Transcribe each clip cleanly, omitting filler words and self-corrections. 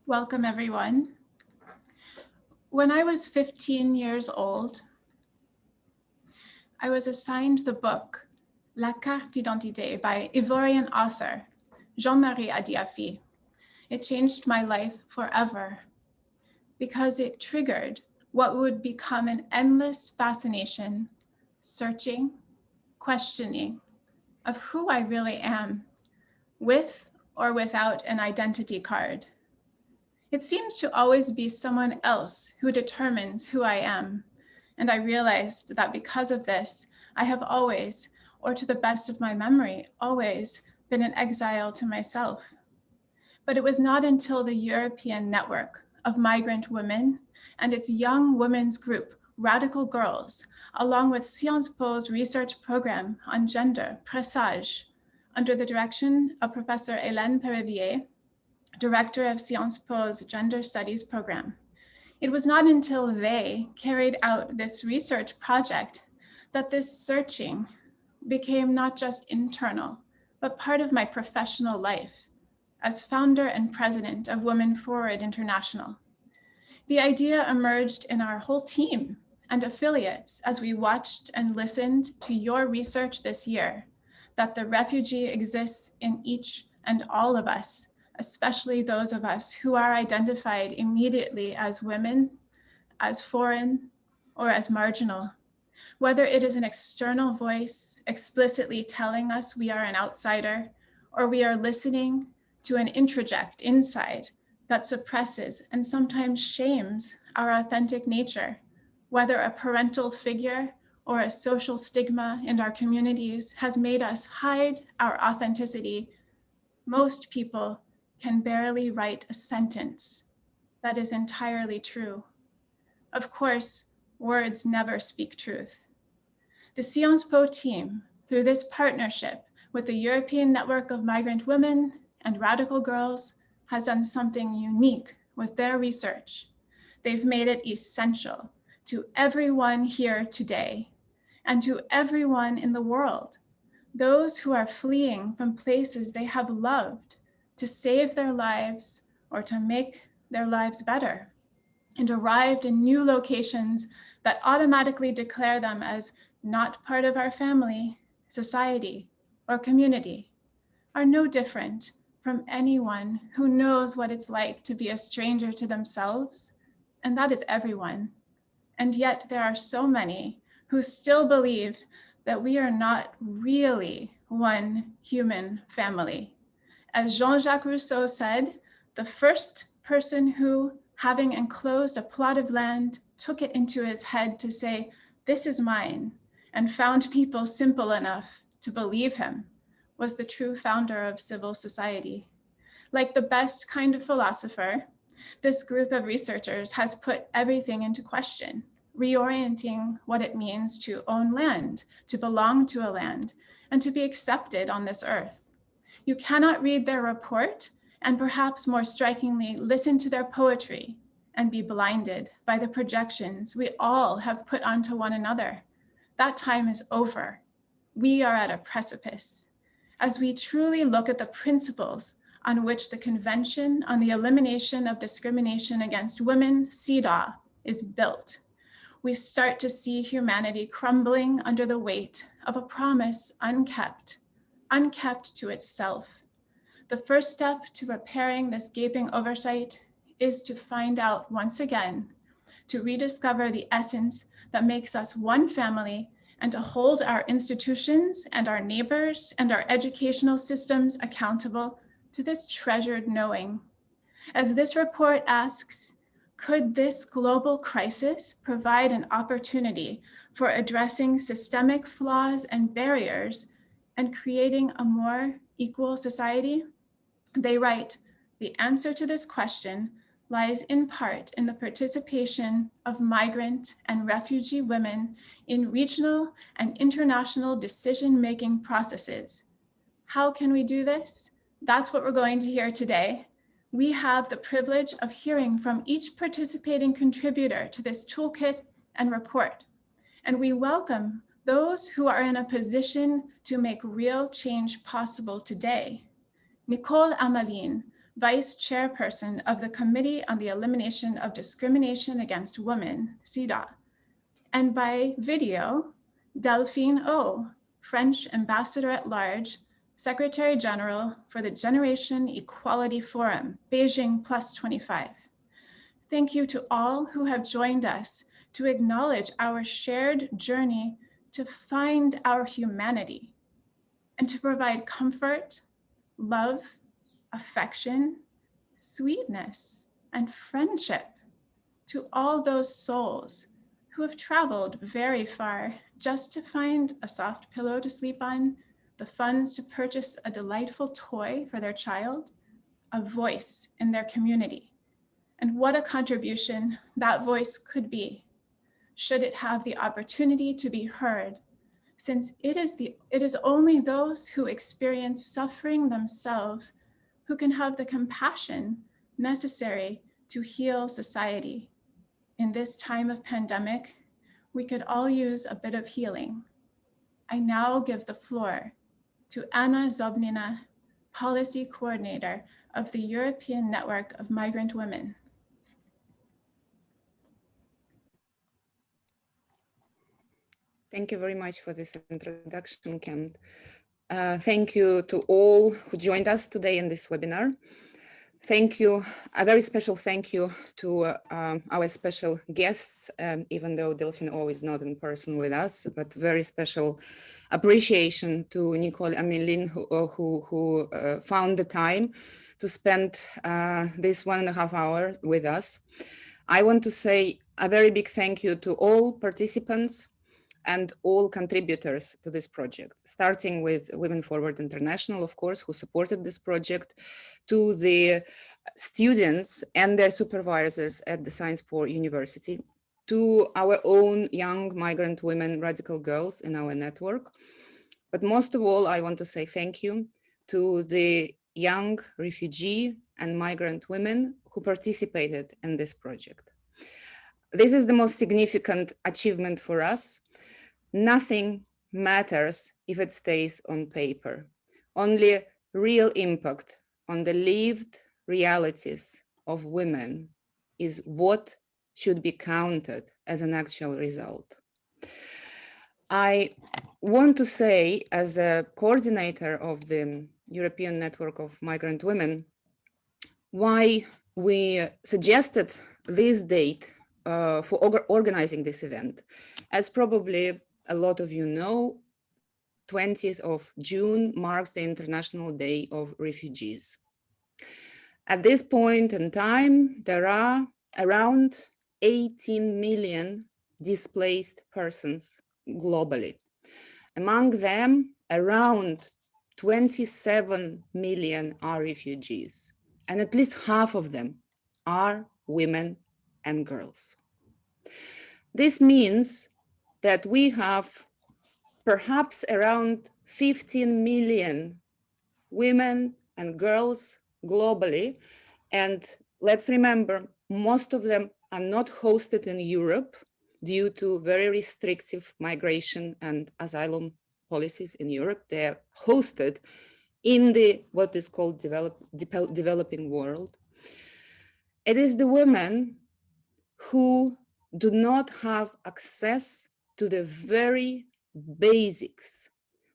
Welcome, everyone. When I was 15 years old, I was assigned the book La Carte d'Identité by Ivorian author Jean-Marie Adiafi. It changed my life forever because it triggered what would become an endless fascination, searching, questioning of who I really am, with or without an identity card. It seems to always be someone else who determines who I am. And I realized that because of this, I have always, or to the best of my memory, always been in exile to myself. But it was not until the European network of migrant women and its young women's group, Radical Girls, along with Sciences Po's research program on gender, Presage, under the direction of Professor Hélène Perivier, director of Sciences Po's Gender Studies program. It was not until they carried out this research project that this searching became not just internal, but part of my professional life as founder and president of Women Forward International. The idea emerged in our whole team and affiliates as we watched and listened to your research this year, that the refugee exists in each and all of us, especially those of us who are identified immediately as women, as foreign, or as marginal. Whether it is an external voice explicitly telling us we are an outsider, or we are listening to an introject inside that suppresses and sometimes shames our authentic nature, whether a parental figure or a social stigma in our communities has made us hide our authenticity, most people can barely write a sentence that is entirely true. Of course, words never speak truth. The Sciences Po team, through this partnership with the European Network of Migrant Women and Radical Girls, has done something unique with their research. They've made it essential to everyone here today and to everyone in the world, those who are fleeing from places they have loved, to save their lives or to make their lives better, and arrived in new locations that automatically declare them as not part of our family, society, or community, are no different from anyone who knows what it's like to be a stranger to themselves, and that is everyone. And yet there are so many who still believe that we are not really one human family. As Jean-Jacques Rousseau said, the first person who, having enclosed a plot of land, took it into his head to say, "This is mine," and found people simple enough to believe him, was the true founder of civil society. Like the best kind of philosopher, this group of researchers has put everything into question, reorienting what it means to own land, to belong to a land, and to be accepted on this earth. You cannot read their report and perhaps more strikingly, listen to their poetry and be blinded by the projections we all have put onto one another. That time is over. We are at a precipice. As we truly look at the principles on which the Convention on the Elimination of Discrimination against Women, CEDAW, is built, we start to see humanity crumbling under the weight of a promise unkept to itself. The first step to repairing this gaping oversight is to find out once again, to rediscover the essence that makes us one family, and to hold our institutions and our neighbors and our educational systems accountable to this treasured knowing. As this report asks, Could this global crisis provide an opportunity for addressing systemic flaws and barriers and creating a more equal society? They write, the answer to this question lies in part in the participation of migrant and refugee women in regional and international decision-making processes. How can we do this? That's what we're going to hear today. We have the privilege of hearing from each participating contributor to this toolkit and report, and we welcome those who are in a position to make real change possible today. Nicole Ameline, Vice-Chairperson of the Committee on the Elimination of Discrimination Against Women, CEDAW, and by video, Delphine O, French Ambassador at Large, Secretary General for the Generation Equality Forum, Beijing +25. Thank you to all who have joined us to acknowledge our shared journey to find our humanity and to provide comfort, love, affection, sweetness, and friendship to all those souls who have traveled very far just to find a soft pillow to sleep on, the funds to purchase a delightful toy for their child, a voice in their community. And what a contribution that voice could be, should it have the opportunity to be heard, since it is only those who experience suffering themselves who can have the compassion necessary to heal society. In this time of pandemic, we could all use a bit of healing. I now give the floor to Anna Zobnina, Policy Coordinator of the European Network of Migrant Women. Thank you very much for this introduction, Kent. Thank you to all who joined us today in this webinar. Thank you, a very special thank you to our special guests, even though Delphine O is not in person with us, but very special appreciation to Nicole Ameline who found the time to spend this 1.5 hours with us. I want to say a very big thank you to all participants and all contributors to this project, starting with Women Forward International, of course, who supported this project, to the students and their supervisors at the Science Po University, to our own young migrant women, radical girls in our network. But most of all, I want to say thank you to the young refugee and migrant women who participated in this project. This is the most significant achievement for us. Nothing matters if it stays on paper. Only real impact on the lived realities of women is what should be counted as an actual result. I want to say, as a coordinator of the European Network of Migrant Women, why we suggested this date for organizing this event. As probably a lot of you know, 20th of June marks the International Day of Refugees. At this point in time, there are around 18 million displaced persons globally. Among them, around 27 million are refugees, and at least half of them are women and girls. This means that we have perhaps around 15 million women and girls globally. And let's remember, most of them are not hosted in Europe due to very restrictive migration and asylum policies in Europe. They are hosted in the what is called developing world. It is the women who do not have access to the very basics.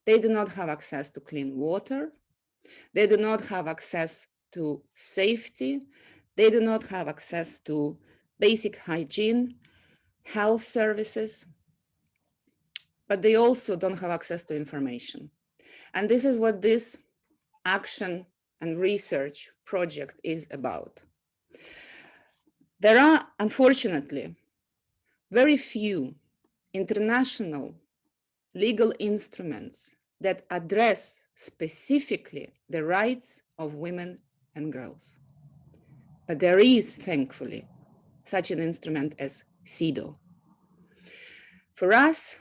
They do not have access to clean water. They do not have access to safety. They do not have access to basic hygiene, health services, but they also don't have access to information. And this is what this action and research project is about. There are, unfortunately, very few international legal instruments that address specifically the rights of women and girls. But there is, thankfully, such an instrument as CEDAW. For us,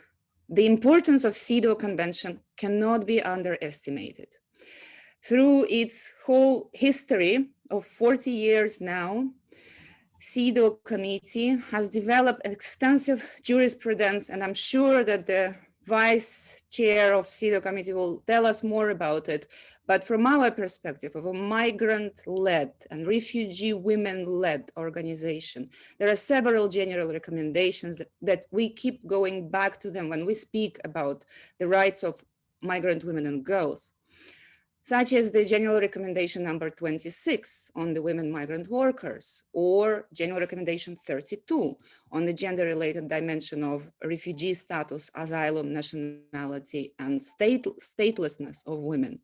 the importance of CEDAW Convention cannot be underestimated. Through its whole history of 40 years now, CEDAW committee has developed extensive jurisprudence, and I'm sure that the vice chair of CEDAW committee will tell us more about it. But from our perspective of a migrant-led and refugee women-led organization, there are several general recommendations that we keep going back to them when we speak about the rights of migrant women and girls, such as the General Recommendation number 26 on the women migrant workers, or General Recommendation 32 on the gender-related dimension of refugee status, asylum, nationality, and statelessness of women.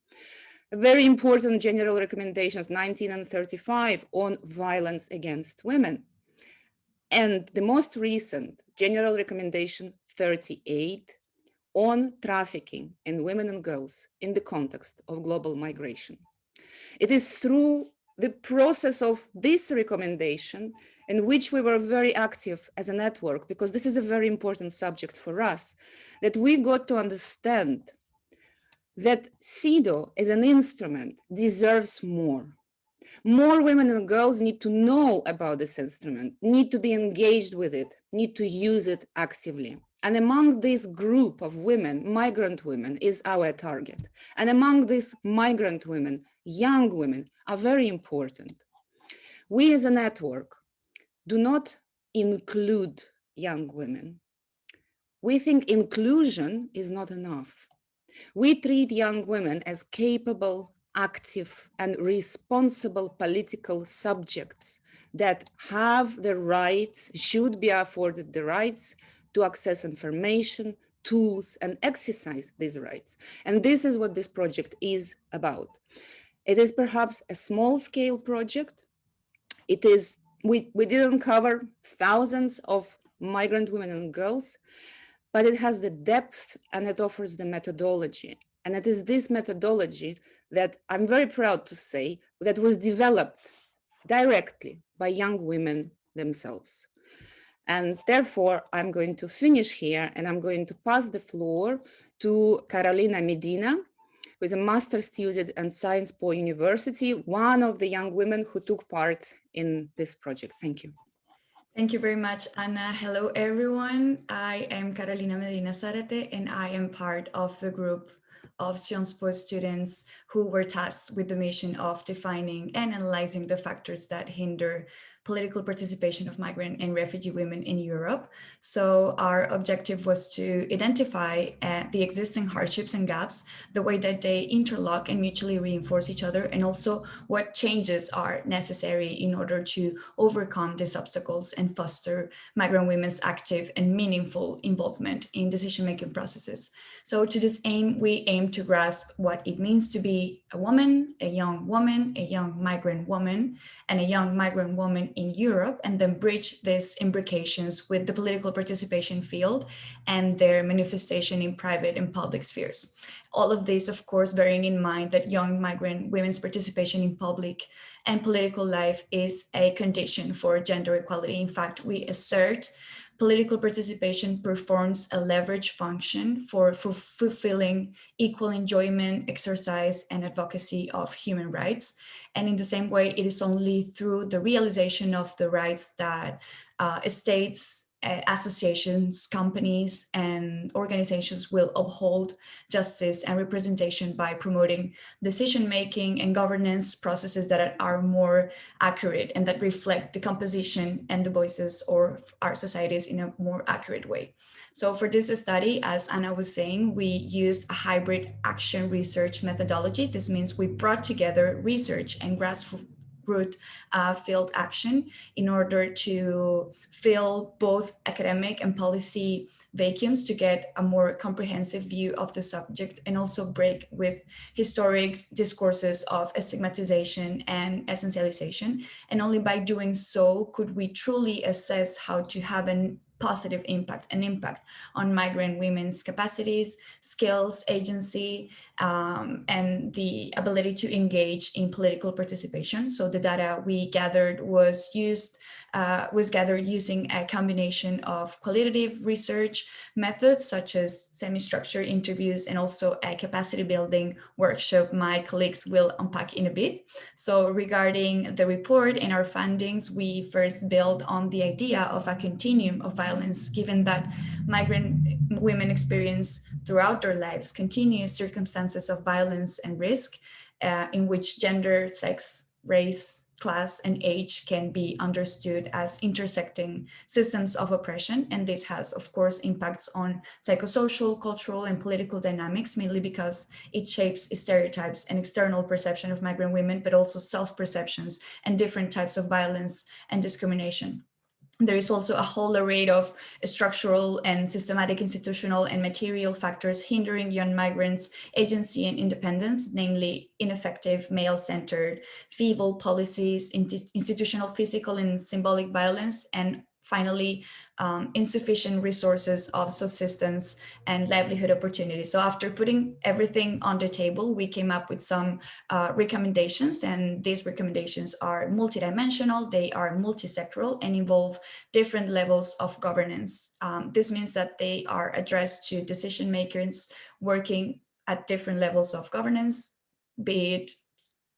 Very important General Recommendations 19 and 35 on violence against women. And the most recent General Recommendation 38 on trafficking in women and girls in the context of global migration. It is through the process of this recommendation in which we were very active as a network, because this is a very important subject for us, that we got to understand that CEDAW as an instrument deserves more. More women and girls need to know about this instrument, need to be engaged with it, need to use it actively. And among this group of women, migrant women is our target. And among these migrant women, young women are very important. We as a network do not include young women. We think inclusion is not enough. We treat young women as capable, active, and responsible political subjects that have the rights, should be afforded the rights to access information, tools, and exercise these rights. And this is what this project is about. It is perhaps a small-scale project. It is, we didn't cover thousands of migrant women and girls, but it has the depth and it offers the methodology. And it is this methodology that I'm very proud to say that was developed directly by young women themselves. And therefore, I'm going to finish here and I'm going to pass the floor to Carolina Medina, who is a master's student at Sciences Po University, one of the young women who took part in this project. Thank you. Thank you very much, Anna. Hello, everyone. I am Carolina Medina Zarate, and I am part of the group of Sciences Po students who were tasked with the mission of defining and analyzing the factors that hinder political participation of migrant and refugee women in Europe. So our objective was to identify the existing hardships and gaps, the way that they interlock and mutually reinforce each other, and also what changes are necessary in order to overcome these obstacles and foster migrant women's active and meaningful involvement in decision-making processes. So to this aim, we aim to grasp what it means to be a woman, a young migrant woman, and a young migrant woman in Europe, and then bridge these imbrications with the political participation field and their manifestation in private and public spheres. All of this, of course, bearing in mind that young migrant women's participation in public and political life is a condition for gender equality. In fact, we assert political participation performs a leverage function for fulfilling equal enjoyment, exercise, and advocacy of human rights. And in the same way, it is only through the realization of the rights that states, associations, companies, and organizations will uphold justice and representation by promoting decision-making and governance processes that are more accurate and that reflect the composition and the voices of our societies in a more accurate way. So for this study, as Anna was saying, we used a hybrid action research methodology. This means we brought together research and grassroots field action in order to fill both academic and policy vacuums to get a more comprehensive view of the subject, and also break with historic discourses of stigmatization and essentialization. And only by doing so could we truly assess how to have an positive impact, an impact on migrant women's capacities, skills, agency, and the ability to engage in political participation. So the data we gathered was gathered using a combination of qualitative research methods such as semi-structured interviews and also a capacity building workshop my colleagues will unpack in a bit. So regarding the report and our findings, we first build on the idea of a continuum of violence, given that migrant women experience throughout their lives continuous circumstances of violence and risk, in which gender, sex, race, class, and age can be understood as intersecting systems of oppression. And this has, of course, impacts on psychosocial, cultural, and political dynamics, mainly because it shapes stereotypes and external perception of migrant women, but also self-perceptions and different types of violence and discrimination. There is also a whole array of structural and systematic institutional and material factors hindering young migrants' agency and independence, namely ineffective, male-centered, feeble policies, institutional, physical, and symbolic violence, and finally, insufficient resources of subsistence and livelihood opportunities. So after putting everything on the table, we came up with some recommendations, and these recommendations are multidimensional, they are multisectoral, and involve different levels of governance. This means that they are addressed to decision makers working at different levels of governance, be it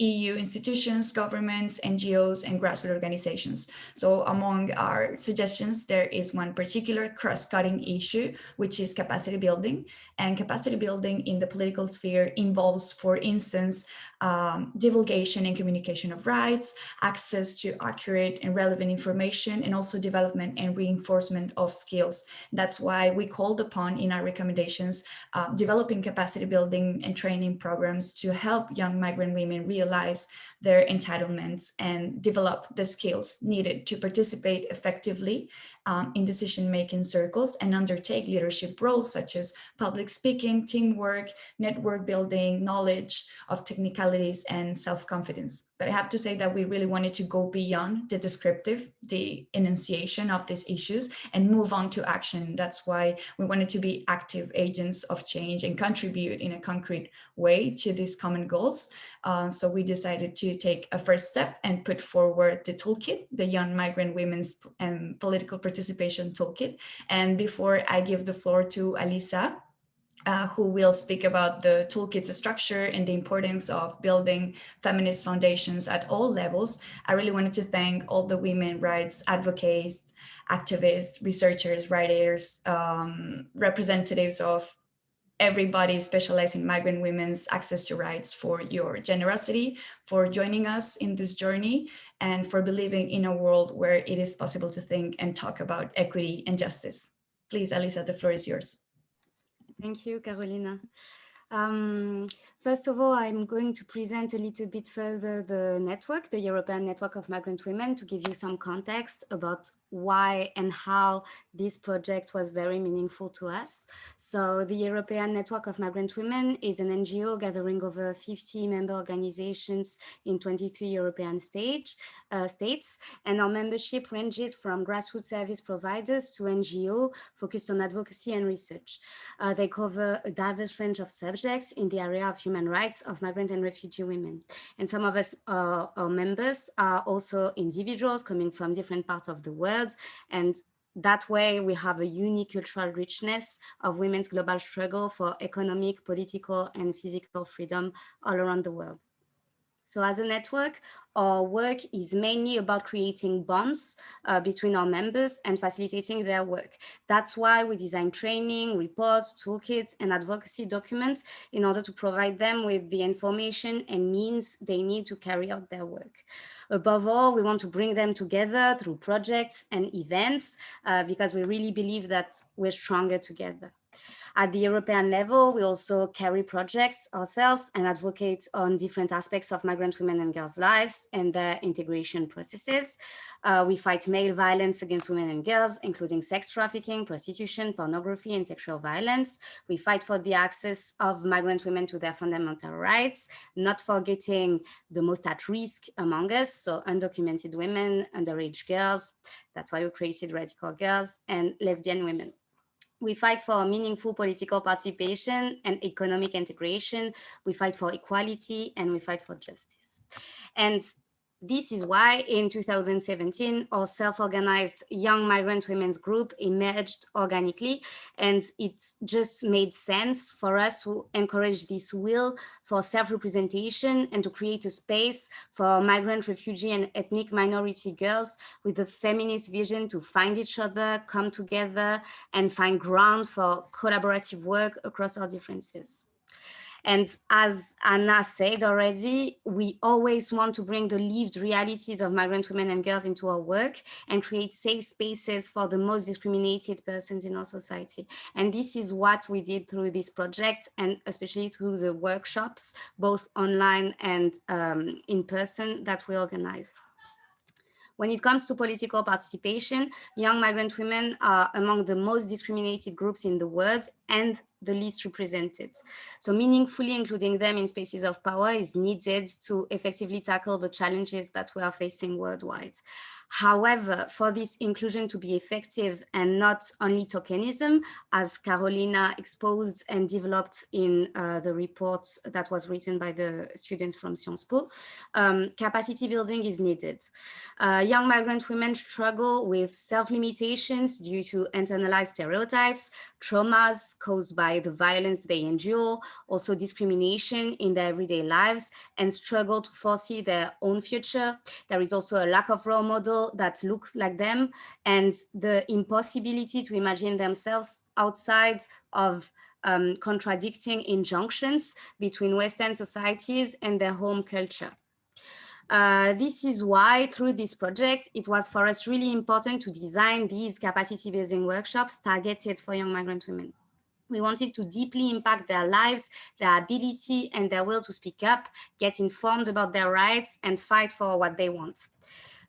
EU institutions, governments, NGOs, and grassroots organizations. So among our suggestions, there is one particular cross-cutting issue, which is capacity building. And capacity building in the political sphere involves, for instance, divulgation and communication of rights, access to accurate and relevant information, and also development and reinforcement of skills. That's why we called upon in our recommendations, developing capacity building and training programs to help young migrant women realize their entitlements and develop the skills needed to participate effectively in decision-making circles and undertake leadership roles such as public speaking, teamwork, network building, knowledge of technicalities, and self-confidence. But I have to say that we really wanted to go beyond the descriptive, the enunciation of these issues, and move on to action. That's why we wanted to be active agents of change and contribute in a concrete way to these common goals. So we decided to take a first step and put forward the toolkit, the Young Migrant Women's Political Participation Toolkit. And before I give the floor to Alisa, who will speak about the toolkit's structure and the importance of building feminist foundations at all levels, I really wanted to thank all the women rights advocates, activists, researchers, writers, representatives of everybody specializing in migrant women's access to rights for your generosity, for joining us in this journey, and for believing in a world where it is possible to think and talk about equity and justice. Please, Alisa, the floor is yours. Thank you, Carolina. First of all, I'm going to present a little bit further the network, the European Network of Migrant Women, to give you some context about why and how this project was very meaningful to us. So the European Network of Migrant Women is an NGO gathering over 50 member organizations in 23 European states, and our membership ranges from grassroots service providers to NGO focused on advocacy and research. They cover a diverse range of subjects in the area of human rights of migrant and refugee women. And some of us, our members, are also individuals coming from different parts of the world. And that way we have a unique cultural richness of women's global struggle for economic, political, and physical freedom all around the world. So as a network, our work is mainly about creating bonds between our members and facilitating their work. That's why we design training, reports, toolkits, and advocacy documents in order to provide them with the information and means they need to carry out their work. Above all, we want to bring them together through projects and events because we really believe that we're stronger together. At the European level, we also carry projects ourselves and advocate on different aspects of migrant women and girls' lives and their integration processes. We fight male violence against women and girls, including sex trafficking, prostitution, pornography, and sexual violence. We fight for the access of migrant women to their fundamental rights, not forgetting the most at risk among us, so undocumented women, underage girls. That's why we created Radical Girls, and lesbian women. We fight for meaningful political participation and economic integration. We fight for equality and we fight for justice. And this is why in 2017, our self-organized young migrant women's group emerged organically, and it just made sense for us to encourage this will for self-representation and to create a space for migrant, refugee, and ethnic minority girls with a feminist vision to find each other, come together, and find ground for collaborative work across our differences. And as Anna said already, we always want to bring the lived realities of migrant women and girls into our work and create safe spaces for the most discriminated persons in our society. And this is what we did through this project, and especially through the workshops, both online and in person, that we organized. When it comes to political participation, young migrant women are among the most discriminated groups in the world and the least represented. So meaningfully including them in spaces of power is needed to effectively tackle the challenges that we are facing worldwide. However, for this inclusion to be effective and not only tokenism, as Carolina exposed and developed in the report that was written by the students from Sciences Po, capacity building is needed. Young migrant women struggle with self-limitations due to internalized stereotypes, traumas caused by the violence they endure, also discrimination in their everyday lives, and struggle to foresee their own future. There is also a lack of role model that looks like them, and the impossibility to imagine themselves outside of contradicting injunctions between Western societies and their home culture. This is why through this project, it was for us really important to design these capacity building workshops targeted for young migrant women. We wanted to deeply impact their lives, their ability and their will to speak up, get informed about their rights and fight for what they want.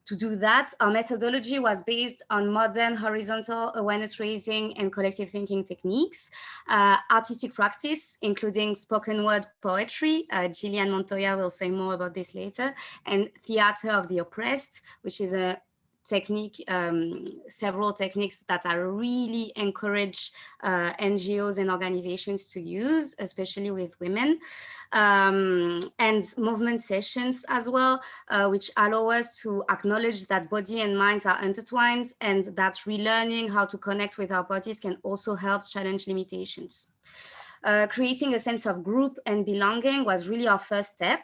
To do that, our methodology was based on modern horizontal awareness raising and collective thinking techniques, artistic practice, including spoken word poetry. Gillian Montoya will say more about this later, and theater of the oppressed, which is a technique, several techniques that are really encourage NGOs and organizations to use, especially with women, and movement sessions as well, which allow us to acknowledge that body and minds are intertwined and that relearning how to connect with our bodies can also help challenge limitations. Creating a sense of group and belonging was really our first step.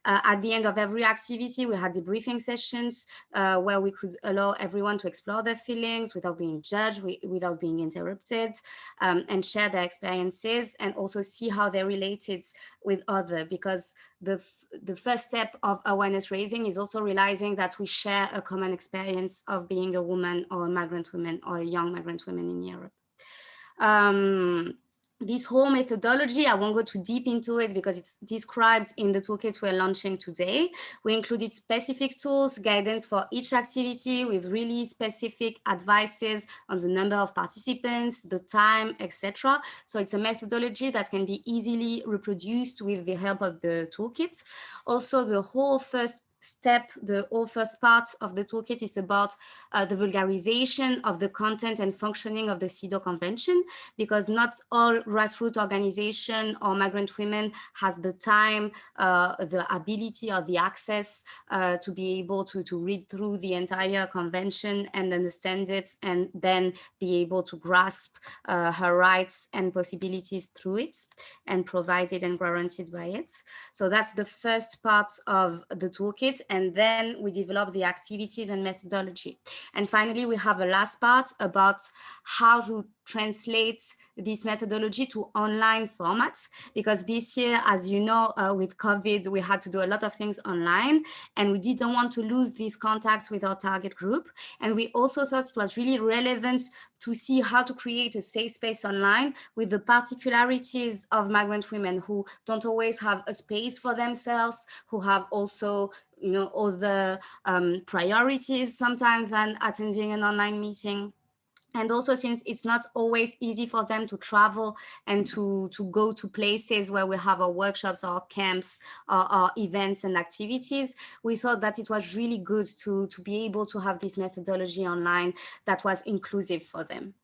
At the end of every activity, we had debriefing sessions where we could allow everyone to explore their feelings without being judged, without being interrupted, and share their experiences and also see how they related with others, because the first step of awareness raising is also realizing that we share a common experience of being a woman or a migrant woman or a young migrant woman in Europe. This whole methodology, I won't go too deep into it because it's described in the toolkit we're launching today. We included specific tools, guidance for each activity with really specific advices on the number of participants, the time, etc. So it's a methodology that can be easily reproduced with the help of the toolkit. Also, the whole first step, the whole first part of the toolkit is about the vulgarization of the content and functioning of the CEDAW Convention, because not all grassroots organization or migrant women has the time, the ability or the access to be able to read through the entire convention and understand it and then be able to grasp her rights and possibilities through it and provided and guaranteed by it. So that's the first part of the toolkit. it, and then we develop the activities and methodology. And finally, we have a last part about how to translate this methodology to online formats, because this year, as you know, with COVID, we had to do a lot of things online, and we didn't want to lose this contact with our target group. And we also thought it was really relevant to see how to create a safe space online with the particularities of migrant women who don't always have a space for themselves, who have also, you know, other priorities sometimes than attending an online meeting. And also, since it's not always easy for them to travel and to go to places where we have our workshops, our camps, our events and activities, we thought that it was really good to be able to have this methodology online that was inclusive for them.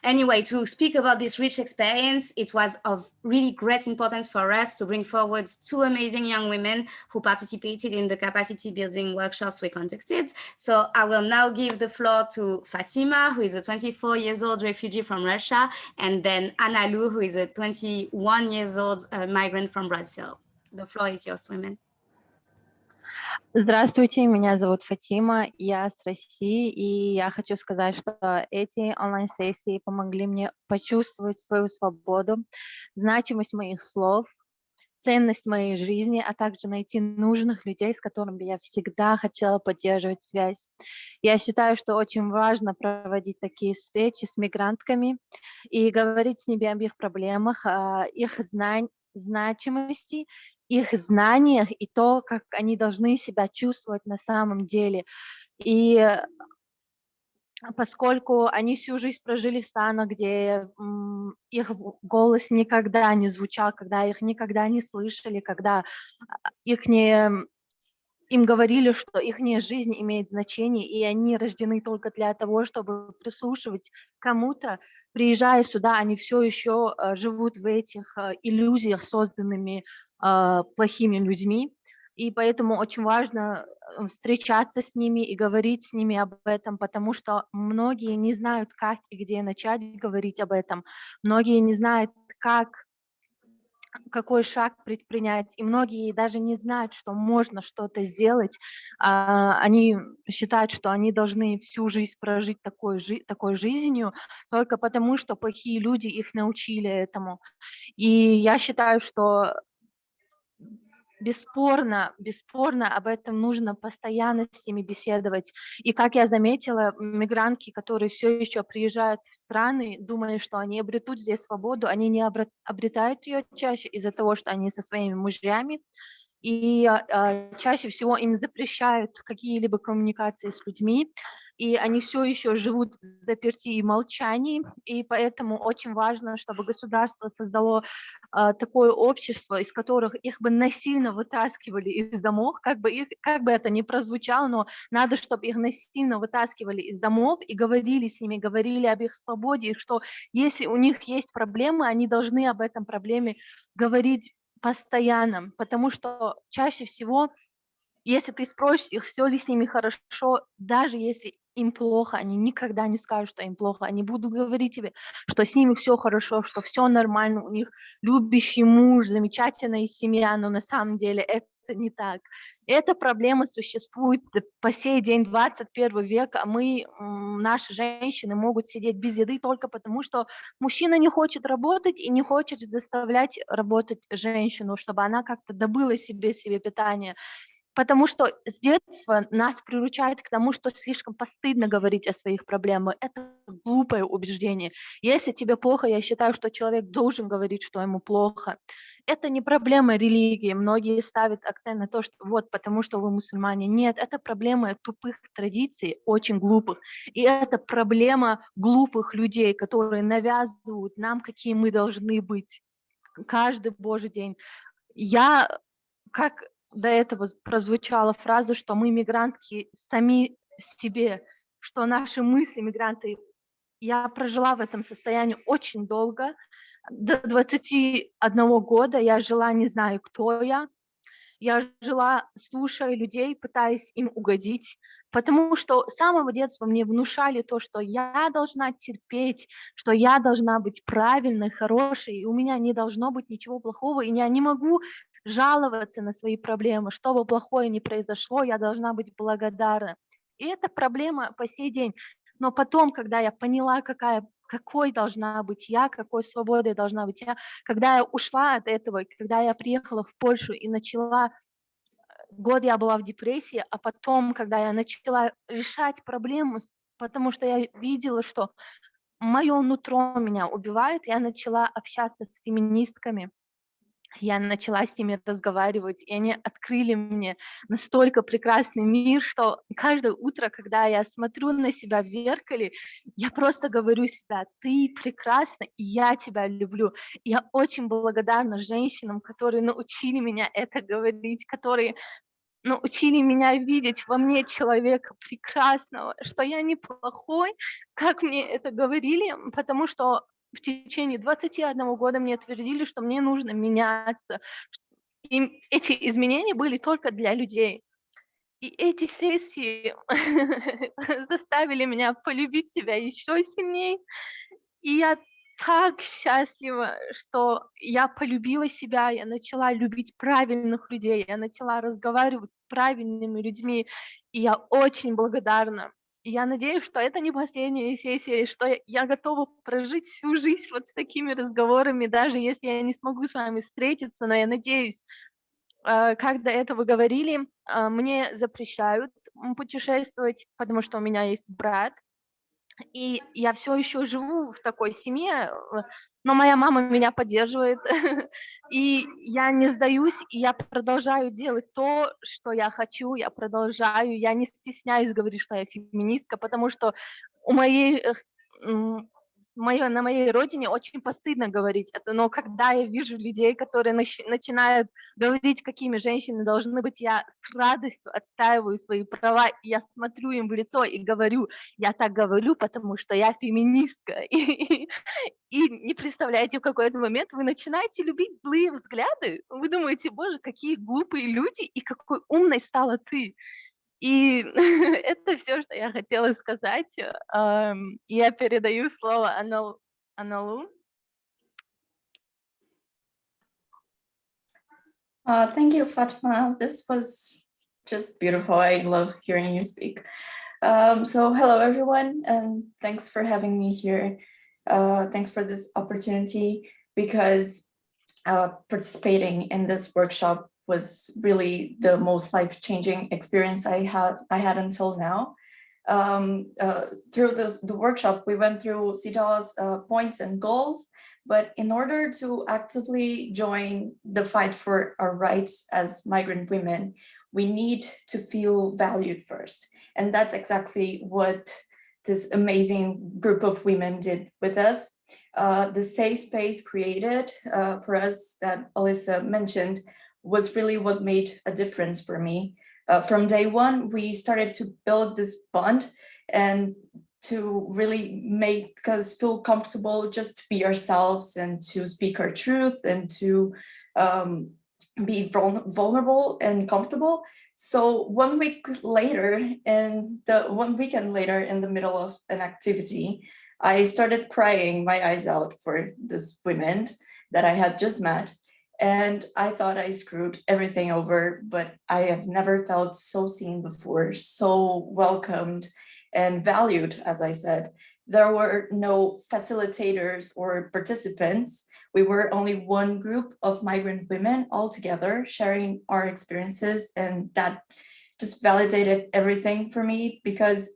Anyway, to speak about this rich experience, it was of really great importance for us to bring forward two amazing young women who participated in the capacity building workshops we conducted. So I will now give the floor to Fatima, who is a 24-year-old refugee from Russia, and then Anna Lou, who is a 21-year-old migrant from Brazil. The floor is yours, women. Здравствуйте, меня зовут Фатима, я с России, и я хочу сказать, что эти онлайн-сессии помогли мне почувствовать свою свободу, значимость моих слов, ценность моей жизни, а также найти нужных людей, с которыми я всегда хотела поддерживать связь. Я считаю, что очень важно проводить такие встречи с мигрантками и говорить с ними об их проблемах, их значимости, их знаниях и то, как они должны себя чувствовать на самом деле. И поскольку они всю жизнь прожили в странах, где их голос никогда не звучал, когда их никогда не слышали, когда им говорили, что их жизнь имеет значение, и они рождены только для того, чтобы прислушивать кому-то, приезжая сюда, они все еще живут в этих иллюзиях, созданными плохими людьми, и поэтому очень важно встречаться с ними и говорить с ними об этом, потому что многие не знают, как и где начать говорить об этом, многие не знают, какой шаг предпринять, и многие даже не знают, что можно что-то сделать. Они считают, что они должны всю жизнь прожить такой жизнью только потому, что плохие люди их научили этому. И я считаю, что бесспорно об этом нужно постоянно с ними беседовать. И как я заметила, мигрантки, которые все еще приезжают в страны, думая, что они обретут здесь свободу, они не обретают ее чаще из-за того, что они со своими мужьями, и чаще всего им запрещают какие-либо коммуникации с людьми, и они все еще живут в заперти и молчании, и поэтому очень важно, чтобы государство создало такое общество, из которых их бы насильно вытаскивали из домов, как бы это ни прозвучало, но надо, чтобы их насильно вытаскивали из домов и говорили с ними, говорили об их свободе, и что если у них есть проблемы, они должны об этом проблеме говорить постоянно, потому что чаще всего, если ты спросишь их, все ли с ними хорошо, даже если им плохо, они никогда не скажут, что им плохо, они будут говорить тебе, что с ними все хорошо, что все нормально, у них любящий муж, замечательная семья, но на самом деле это не так. Эта проблема существует по сей день, 21 век, а наши женщины могут сидеть без еды только потому, что мужчина не хочет работать и не хочет заставлять работать женщину, чтобы она как-то добыла себе питание. Потому что с детства нас приручают к тому, что слишком постыдно говорить о своих проблемах. Это глупое убеждение. Если тебе плохо, я считаю, что человек должен говорить, что ему плохо. Это не проблема религии. Многие ставят акцент на то, что вот потому что вы мусульмане. Нет, это проблема тупых традиций, очень глупых. И это проблема глупых людей, которые навязывают нам, какие мы должны быть каждый божий день. Как до этого прозвучала фраза, что мы мигрантки сами себе, что наши мысли мигранты. Я прожила в этом состоянии очень долго. До 21 года я жила, не знаю, кто я. Я жила, слушая людей, пытаясь им угодить, потому что с самого детства мне внушали то, что я должна терпеть, что я должна быть правильной, хорошей, и у меня не должно быть ничего плохого, и я не могу жаловаться на свои проблемы, что бы плохое ни произошло, я должна быть благодарна. И это проблема по сей день. Но потом, когда я поняла, какой должна быть я, какой свободой должна быть я, когда я ушла от этого, когда я приехала в Польшу и начала, год я была в депрессии, а потом, когда я начала решать проблему, потому что я видела, что мое нутро меня убивает, я начала общаться с феминистками, я начала с ними разговаривать, и они открыли мне настолько прекрасный мир, что каждое утро, когда я смотрю на себя в зеркале, я просто говорю себе: ты прекрасна, и я тебя люблю. И я очень благодарна женщинам, которые научили меня это говорить, которые научили меня видеть во мне человека прекрасного, что я неплохой, как мне это говорили, потому что в течение 21 года мне твердили, что мне нужно меняться. И эти изменения были только для людей. И эти сессии заставили меня полюбить себя еще сильнее. И я так счастлива, что я полюбила себя, я начала любить правильных людей, я начала разговаривать с правильными людьми, и я очень благодарна. И я надеюсь, что это не последняя сессия, что я готова прожить всю жизнь вот с такими разговорами, даже если я не смогу с вами встретиться, но я надеюсь, как до этого говорили, мне запрещают путешествовать, потому что у меня есть брат, и я все еще живу в такой семье, но моя мама меня поддерживает, и я не сдаюсь, и я продолжаю делать то, что я хочу, я не стесняюсь говорить, что я феминистка, потому что на моей родине очень постыдно говорить это, но когда я вижу людей, которые начинают говорить, какими женщины должны быть, я с радостью отстаиваю свои права, и я смотрю им в лицо и говорю: я так говорю, потому что я феминистка. И не представляете, в какой-то момент вы начинаете любить злые взгляды, вы думаете: боже, какие глупые люди, и какой умной стала ты. И это все, что я хотела сказать. Я передаю слово Аналу. Thank you, Fatma. This was just beautiful. I love hearing you speak. So hello, everyone, and thanks for having me here. Thanks for this opportunity, because participating in this workshop was really the most life-changing experience I had until now. Through the workshop, we went through CEDAW's points and goals, but in order to actively join the fight for our rights as migrant women, we need to feel valued first. And that's exactly what this amazing group of women did with us. The safe space created for us that Alyssa mentioned was really what made a difference for me. From day one, we started to build this bond and to really make us feel comfortable just to be ourselves and to speak our truth and to be vulnerable and comfortable. So 1 week later, and one weekend later, in the middle of an activity, I started crying my eyes out for this women that I had just met. And I thought I screwed everything over, but I have never felt so seen before, so welcomed and valued, as I said. There were no facilitators or participants. We were only one group of migrant women all together sharing our experiences, and that just validated everything for me, because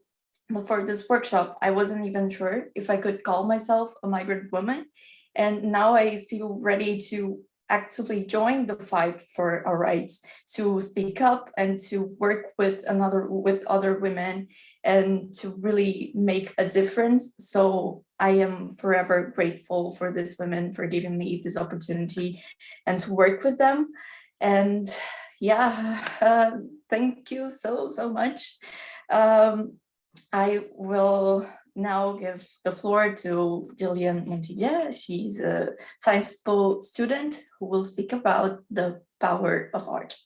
before this workshop, I wasn't even sure if I could call myself a migrant woman. And now I feel ready to actively join the fight for our rights, to speak up and to work with other women and to really make a difference. So I am forever grateful for these women for giving me this opportunity and to work with them. And yeah, thank you so much. I will now give the floor to Jillian Montilla. She's a science student who will speak about the power of art.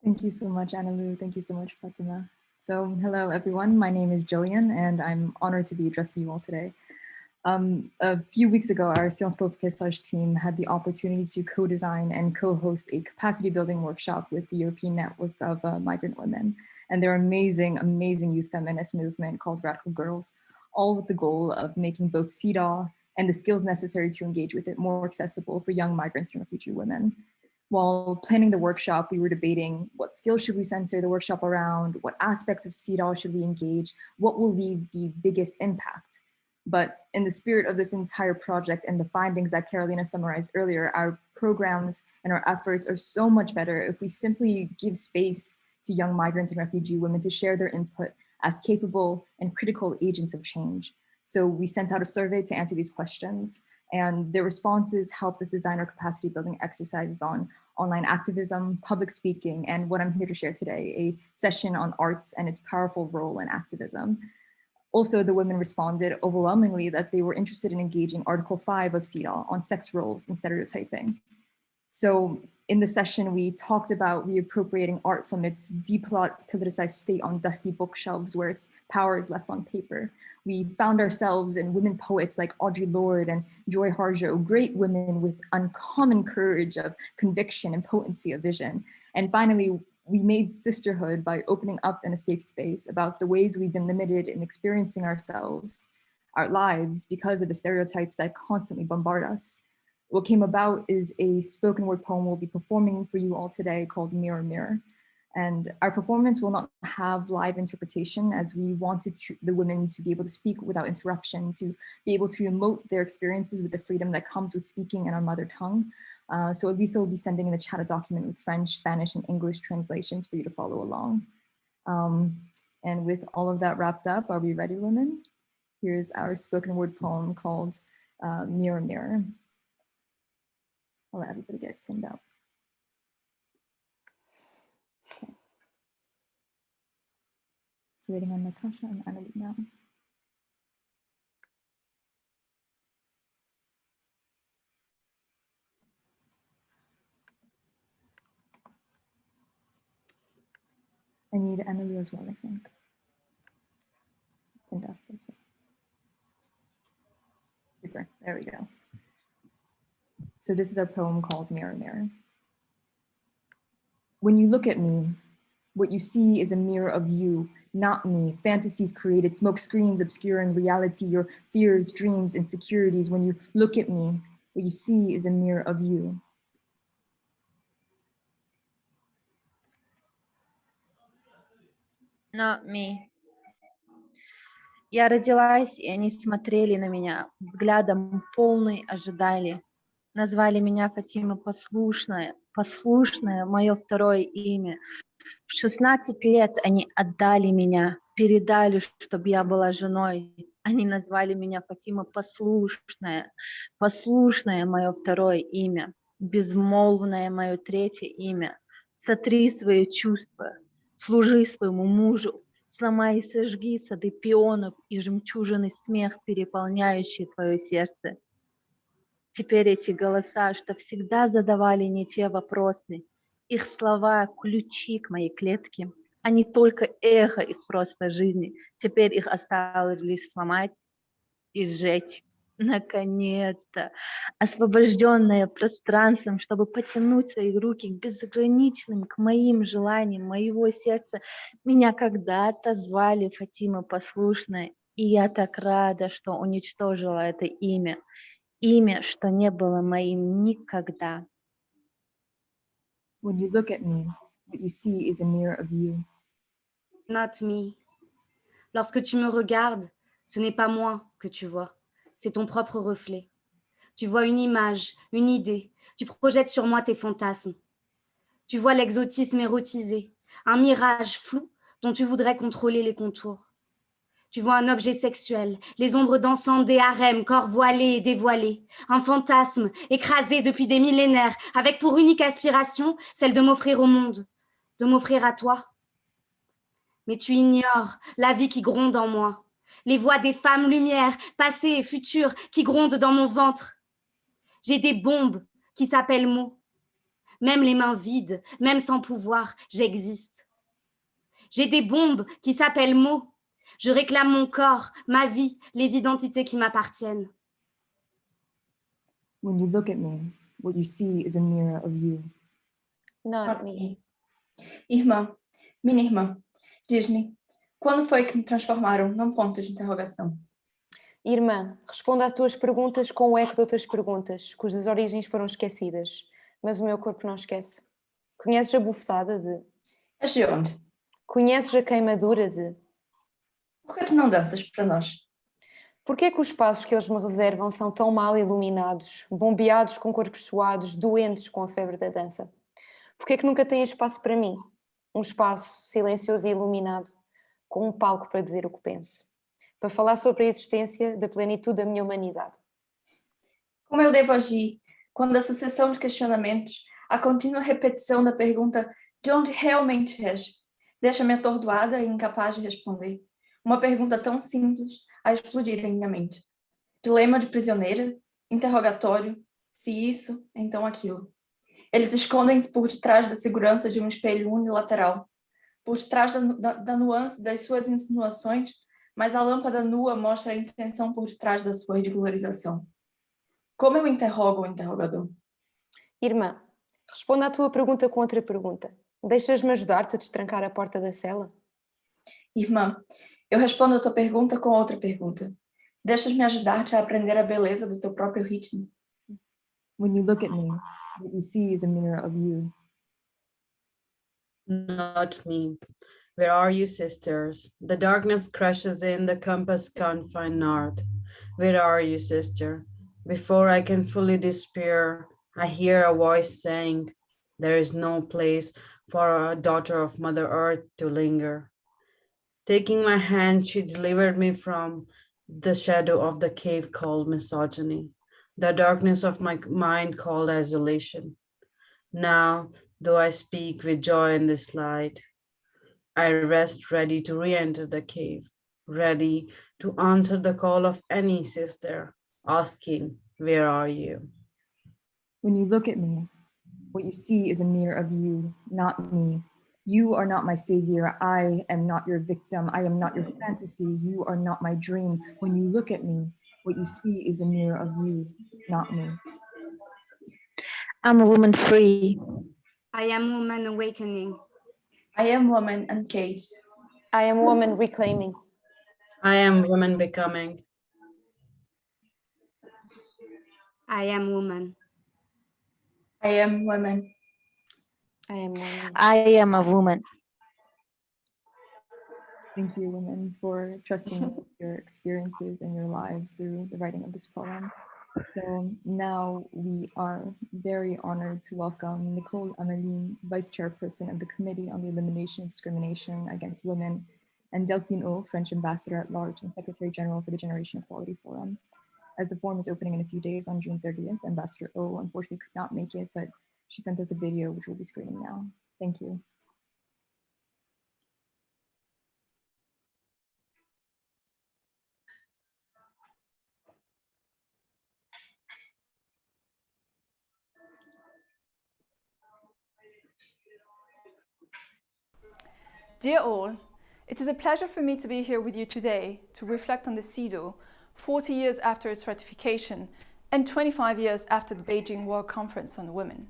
Thank you so much, Analu. Thank you so much, Fatima. So hello, everyone. My name is Jillian, and I'm honored to be addressing you all today. A few weeks ago, our Sciences Po Presage team had the opportunity to co-design and co-host a capacity building workshop with the European Network of Migrant Women and their amazing, amazing youth feminist movement called Radical Girls, all with the goal of making both CEDAW and the skills necessary to engage with it more accessible for young migrants and refugee women. While planning the workshop, we were debating what skills should we center the workshop around, what aspects of CEDAW should we engage, what will be the biggest impact. But in the spirit of this entire project and the findings that Carolina summarized earlier, our programs and our efforts are so much better if we simply give space to young migrants and refugee women to share their input as capable and critical agents of change. So we sent out a survey to answer these questions, and their responses helped us design our capacity building exercises on online activism, public speaking, and what I'm here to share today, a session on arts and its powerful role in activism. Also, the women responded overwhelmingly that they were interested in engaging Article 5 of CEDAW on sex roles and stereotyping. So in the session, we talked about reappropriating art from its depoliticized state on dusty bookshelves where its power is left on paper. We found ourselves in women poets like Audre Lorde and Joy Harjo, great women with uncommon courage of conviction and potency of vision. And finally, we made sisterhood by opening up in a safe space about the ways we've been limited in experiencing ourselves, our lives, because of the stereotypes that constantly bombard us. What came about is a spoken word poem we'll be performing for you all today called Mirror, Mirror. And our performance will not have live interpretation, as we wanted the women to be able to speak without interruption, to be able to emote their experiences with the freedom that comes with speaking in our mother tongue. So Elisa will be sending in the chat a document with French, Spanish, and English translations for you to follow along. And with all of that wrapped up, are we ready, women? Here's our spoken word poem called Mirror, Mirror. I'll let everybody get pinned up. Okay. So waiting on Natasha and Annalie now. I need Annalie as well, I think. Pinned up as well. Super, there we go. So this is our poem called Mirror, Mirror. When you look at me, what you see is a mirror of you, not me. Fantasies created, smoke screens obscuring reality, your fears, dreams, insecurities. When you look at me, what you see is a mirror of you. Not me. Я родилась, и они смотрели на меня взглядом полной ожидали. Назвали меня Фатима послушная, послушная, мое второе имя. В 16 лет они отдали меня, передали, чтобы я была женой. Они назвали меня Фатима послушная, послушная, мое второе имя. Безмолвное мое третье имя. Сотри свои чувства, служи своему мужу. Сломай и сожги сады пионов и жемчужины смех, переполняющий твое сердце. Теперь эти голоса, что всегда задавали не те вопросы, их слова – ключи к моей клетке, они только эхо из прошлой жизни. Теперь их осталось лишь сломать и сжечь. Наконец-то, освобожденная пространством, чтобы потянуть свои руки к безграничным, к моим желаниям, моего сердца. Меня когда-то звали Фатима послушная, и я так рада, что уничтожила это имя. Имя, что не было моим никогда. When you look at me, what you see is a mirror of you. Not me. Lorsque tu me regardes, ce n'est pas moi que tu vois, c'est ton propre reflet. Tu vois une image, une idée, tu projettes sur moi tes fantasmes. Tu vois l'exotisme érotisé, un mirage flou dont tu voudrais contrôler les contours. Tu vois un objet sexuel, les ombres dansantes des harems, corps voilés et dévoilés, un fantasme écrasé depuis des millénaires, avec pour unique aspiration celle de m'offrir au monde, de m'offrir à toi. Mais tu ignores la vie qui gronde en moi, les voix des femmes lumières, passées et futures, qui grondent dans mon ventre. J'ai des bombes qui s'appellent mots. Même les mains vides, même sans pouvoir, j'existe. J'ai des bombes qui s'appellent mots. Je réclame mon corps, ma vie, les identités qui m'appartiennent. When you look at me, what you see is a mirror of you. Not me. Irmã, minha irmã, diz-me, quando foi que me transformaram num ponto de interrogação? Irmã, responda às tuas perguntas com o eco de outras perguntas, cujas origens foram esquecidas, mas o meu corpo não esquece. Conheces a bufetada de... És de onde? Conheces a queimadura de... Por que tu não danças para nós? Por que é que os espaços que eles me reservam são tão mal iluminados, bombeados com corpos suados, doentes com a febre da dança? Por que é que nunca têm espaço para mim? Um espaço silencioso e iluminado, com um palco para dizer o que penso, para falar sobre a existência da plenitude da minha humanidade. Como eu devo agir quando a sucessão de questionamentos, a contínua repetição da pergunta de onde realmente és, deixa-me atordoada e incapaz de responder? Uma pergunta tão simples a explodir em minha mente. Dilema de prisioneira, interrogatório, se isso, então aquilo. Eles escondem-se por detrás da segurança de um espelho unilateral, por detrás da nuance das suas insinuações, mas a lâmpada nua mostra a intenção por detrás da sua ridicularização. Como eu interrogo o interrogador? Irmã, responda à tua pergunta com outra pergunta. Deixas-me ajudar-te a destrancar a porta da cela? Irmã, eu respondo a tua pergunta com outra pergunta. Deixas-me ajudar-te a aprender a beleza do teu próprio ritmo? When you look at me, what you see is a mirror of you. Not me. Where are you, sisters? The darkness crashes in, the compass can't find north. Where are you, sister? Before I can fully despair, I hear a voice saying, there is no place for a daughter of Mother Earth to linger. Taking my hand, she delivered me from the shadow of the cave called misogyny, the darkness of my mind called isolation. Now, though I speak with joy in this light, I rest ready to re-enter the cave, ready to answer the call of any sister, asking, where are you? When you look at me, what you see is a mirror of you, not me. You are not my savior. I am not your victim. I am not your fantasy. You are not my dream. When you look at me, what you see is a mirror of you, not me. I'm a woman free. I am woman awakening. I am woman uncaged. I am woman reclaiming. I am woman becoming. I am woman. I am woman. I am woman. I am a woman. Thank you, women, for trusting your experiences and your lives through the writing of this poem. So now we are very honored to welcome Nicole Ameline, Vice-Chairperson of the Committee on the Elimination of Discrimination Against Women, and Delphine O, French Ambassador at Large and Secretary General for the Generation Equality Forum. As the forum is opening in a few days on June 30th, Ambassador O unfortunately could not make it, but she sent us a video which we'll be screening now. Thank you. Dear all, it is a pleasure for me to be here with you today to reflect on the CEDAW 40 years after its ratification and 25 years after the Beijing World Conference on Women.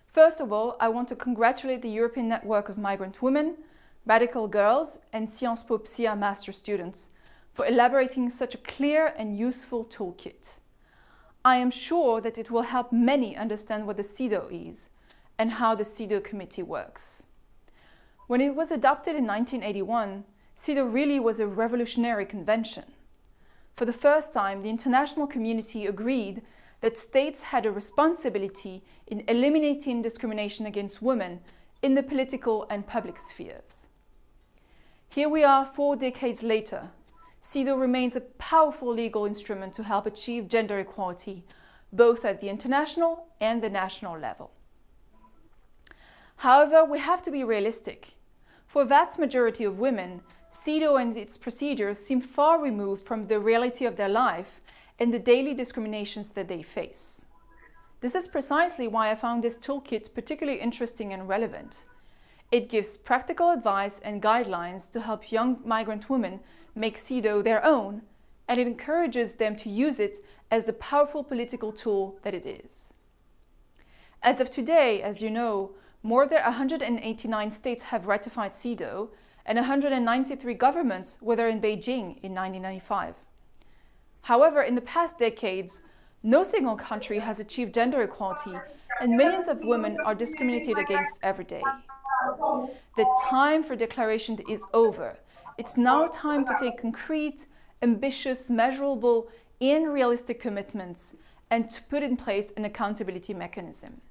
First of all, I want to congratulate the European Network of Migrant Women, Radical Girls, and Sciences Po PSIA master students for elaborating such a clear and useful toolkit. I am sure that it will help many understand what the CEDAW is and how the CEDAW committee works. When it was adopted in 1981, CEDAW really was a revolutionary convention. For the first time, the international community agreed that states had a responsibility in eliminating discrimination against women in the political and public spheres. Here we are 4 decades later. CEDAW remains a powerful legal instrument to help achieve gender equality, both at the international and the national level. However, we have to be realistic. For a vast majority of women, CEDAW and its procedures seem far removed from the reality of their life and the daily discriminations that they face. This is precisely why I found this toolkit particularly interesting and relevant. It gives practical advice and guidelines to help young migrant women make CEDAW their own, and it encourages them to use it as the powerful political tool that it is. As of today, as you know, more than 189 states have ratified CEDAW, and 193 governments were there in Beijing in 1995. However, in the past decades, no single country has achieved gender equality, and millions of women are discriminated against every day. The time for declaration is over. It's now time to take concrete, ambitious, measurable, and realistic commitments and to put in place an accountability mechanism.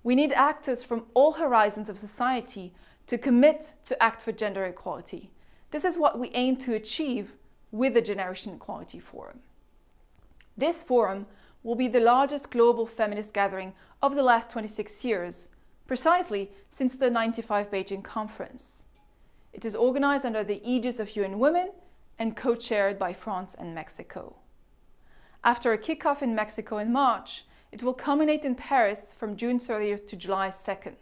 We need actors from all horizons of society to commit to act for gender equality. This is what we aim to achieve with the Generation Equality Forum. This forum will be the largest global feminist gathering of the last 26 years, precisely since the 1995 Beijing conference. It is organized under the aegis of UN Women and co-chaired by France and Mexico. After a kickoff in Mexico in March, it will culminate in Paris from June 30th to July 2nd.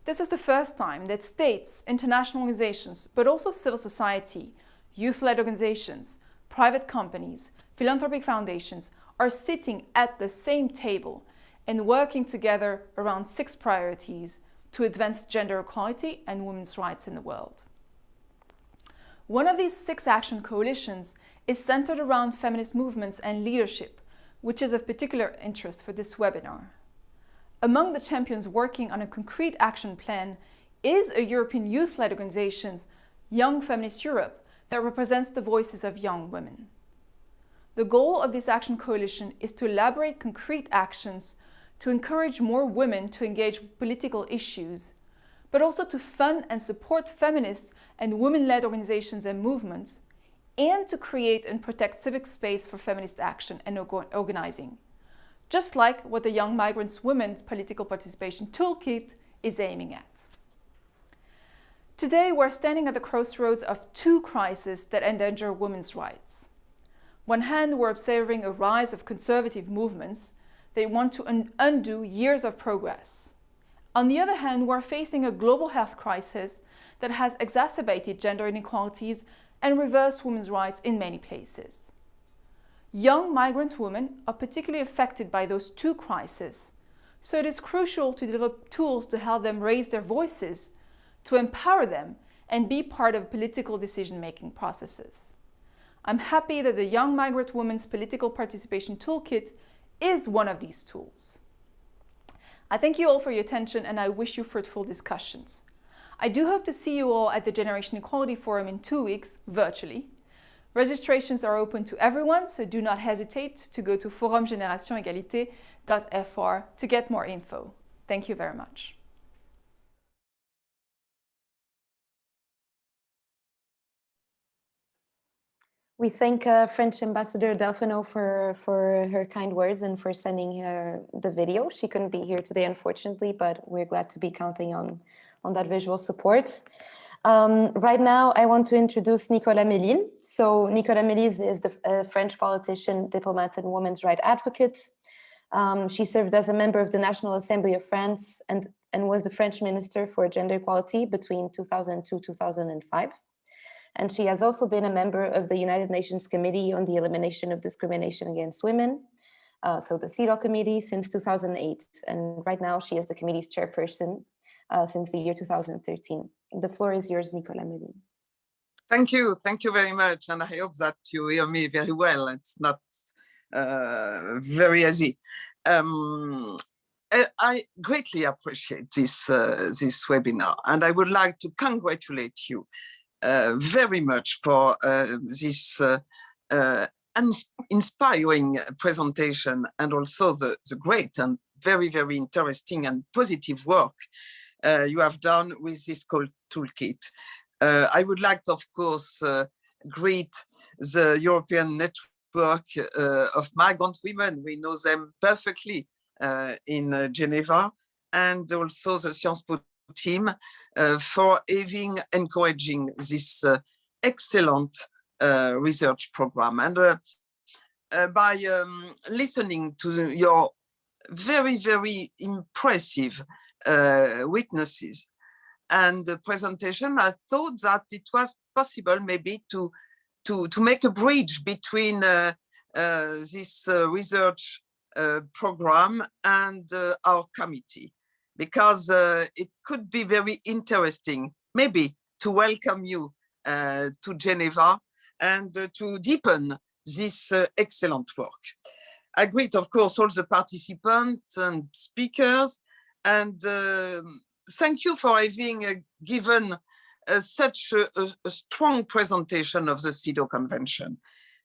This is the first time that states, international organizations, but also civil society, youth-led organizations, private companies, philanthropic foundations are sitting at the same table and working together around 6 priorities to advance gender equality and women's rights in the world. One of these 6 action coalitions is centered around feminist movements and leadership, which is of particular interest for this webinar. Among the champions working on a concrete action plan is a European youth-led organization, Young Feminist Europe, that represents the voices of young women. The goal of this action coalition is to elaborate concrete actions to encourage more women to engage with political issues, but also to fund and support feminist and women-led organizations and movements, and to create and protect civic space for feminist action and organizing, just like what the Young Migrants Women's Political Participation Toolkit is aiming at. Today, we're standing at the crossroads of 2 crises that endanger women's rights. On one hand, we're observing a rise of conservative movements. They want to undo years of progress. On the other hand, we're facing a global health crisis that has exacerbated gender inequalities and reversed women's rights in many places. Young migrant women are particularly affected by those 2 crises, so it is crucial to develop tools to help them raise their voices, to empower them and be part of political decision-making processes. I'm happy that the Young Migrant Women's Political Participation Toolkit is one of these tools. I thank you all for your attention and I wish you fruitful discussions. I do hope to see you all at the Generation Equality Forum in 2 weeks, virtually. Registrations are open to everyone, so do not hesitate to go to forumgenerationegalite.fr to get more info. Thank you very much. We thank French Ambassador Delphine O for her kind words and for sending her the video. She couldn't be here today, unfortunately, but we're glad to be counting on that visual support. Right now, I want to introduce Nicole Ameline. So Nicole Ameline is the French politician, diplomat, and women's rights advocate. She served as a member of the National Assembly of France and was the French Minister for Gender Equality between 2002-2005. And she has also been a member of the United Nations Committee on the Elimination of Discrimination against Women, so the CEDAW committee, since 2008. And right now she is the committee's chairperson since the year 2013. The floor is yours, Nicole Ameline. Thank you very much. And I hope that you hear me very well. It's not very easy. I greatly appreciate this webinar, and I would like to congratulate you very much for this inspiring presentation, and also the great and very, very interesting and positive work you have done with this toolkit. I would like to, of course, greet the European Network of Migrant Women. We know them perfectly in Geneva, and also the Sciences Po team for encouraging this excellent research program. And by listening to your very, very impressive witnesses, and the presentation, I thought that it was possible maybe to make a bridge between this research program and our committee, because it could be very interesting maybe to welcome you to Geneva and to deepen this excellent work. I greet, of course, all the participants and speakers, and thank you for having given such a strong presentation of the CEDAW Convention.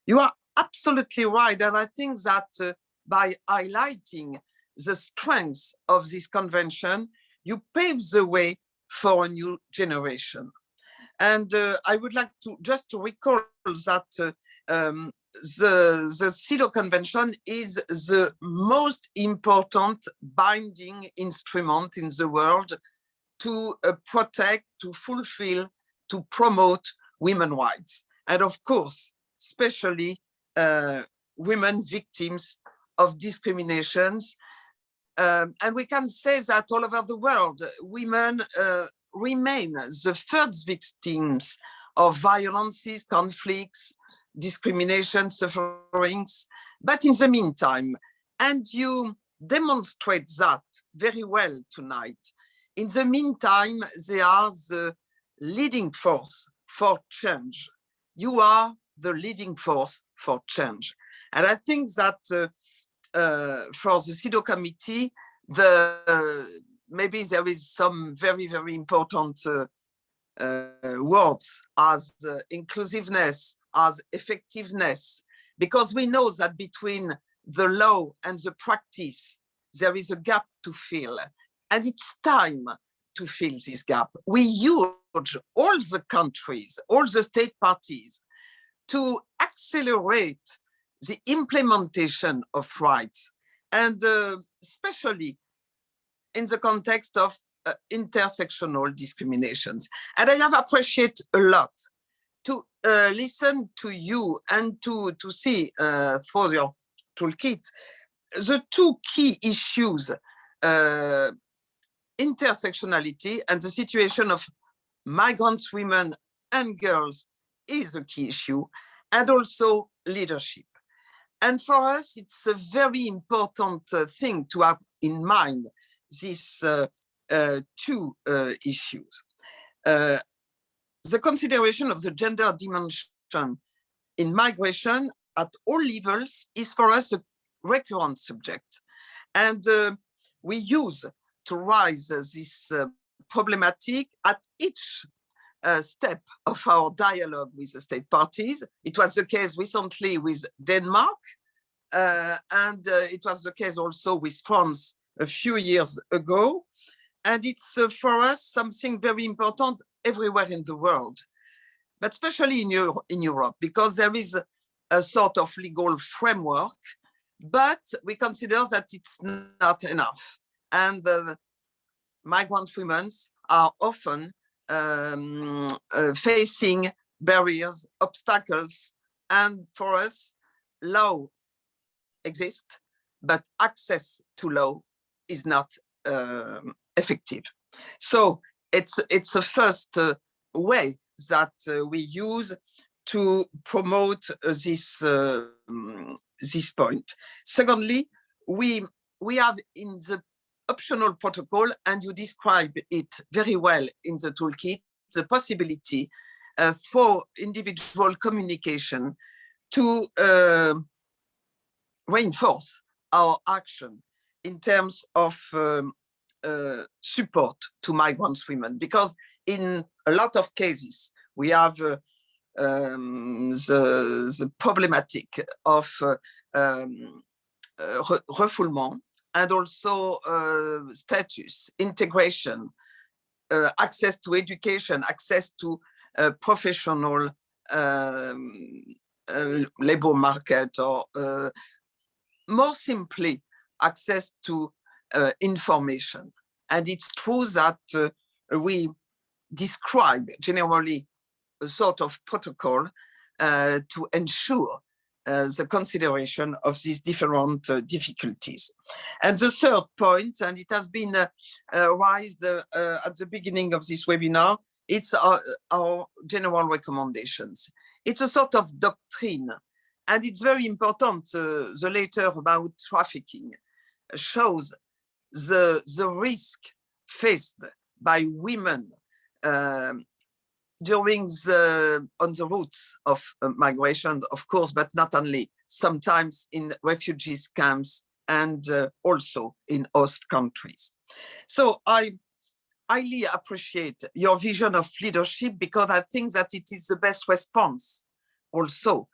You are absolutely right, and I think that by highlighting the strengths of this convention, you pave the way for a new generation. And I would like to just to recall that the CEDAW Convention is the most important binding instrument in the world to protect, to fulfill, to promote women's rights. And of course, especially women victims of discriminations. And we can say that all over the world, women remain the first victims of violences, conflicts, discrimination, sufferings. But in the meantime, and you demonstrate that very well tonight, in the meantime, they are the leading force for change. You are the leading force for change. And I think that for the CEDAW committee, maybe there is some very, very important words as inclusiveness, as effectiveness, because we know that between the law and the practice, there is a gap to fill. And it's time to fill this gap. We urge all the countries, all the state parties to accelerate the implementation of rights, and especially in the context of intersectional discriminations. And I have appreciated a lot to listen to you and to see for your toolkit the two key issues, intersectionality and the situation of migrant women and girls is a key issue, and also leadership. And for us, it's a very important thing to have in mind these two issues. The consideration of the gender dimension in migration at all levels is for us a recurrent subject. And we use to raise this problematic at each step of our dialogue with the state parties. It was the case recently with Denmark, and it was the case also with France a few years ago. And it's for us something very important everywhere in the world, but especially in Europe, because there is a sort of legal framework, but we consider that it's not enough. And migrant women are often facing barriers, obstacles, and for us, law exists, but access to law is not effective. So it's a first way that we use to promote this point. Secondly, we have in the optional protocol, and you describe it very well in the toolkit, the possibility for individual communication to reinforce our action in terms of support to migrant women, because in a lot of cases we have the problematic of refoulement, and also status, integration, access to education, access to professional labor market, or more simply, access to information. And it's true that we describe generally a sort of protocol to ensure the consideration of these different difficulties. And the third point, and it has been raised at the beginning of this webinar, it's our general recommendations. It's a sort of doctrine, and it's very important. The letter about trafficking shows the risk faced by women during on the routes of migration, of course, but not only, sometimes in refugee camps and also in host countries. So I highly appreciate your vision of leadership, because I think that it is the best response, also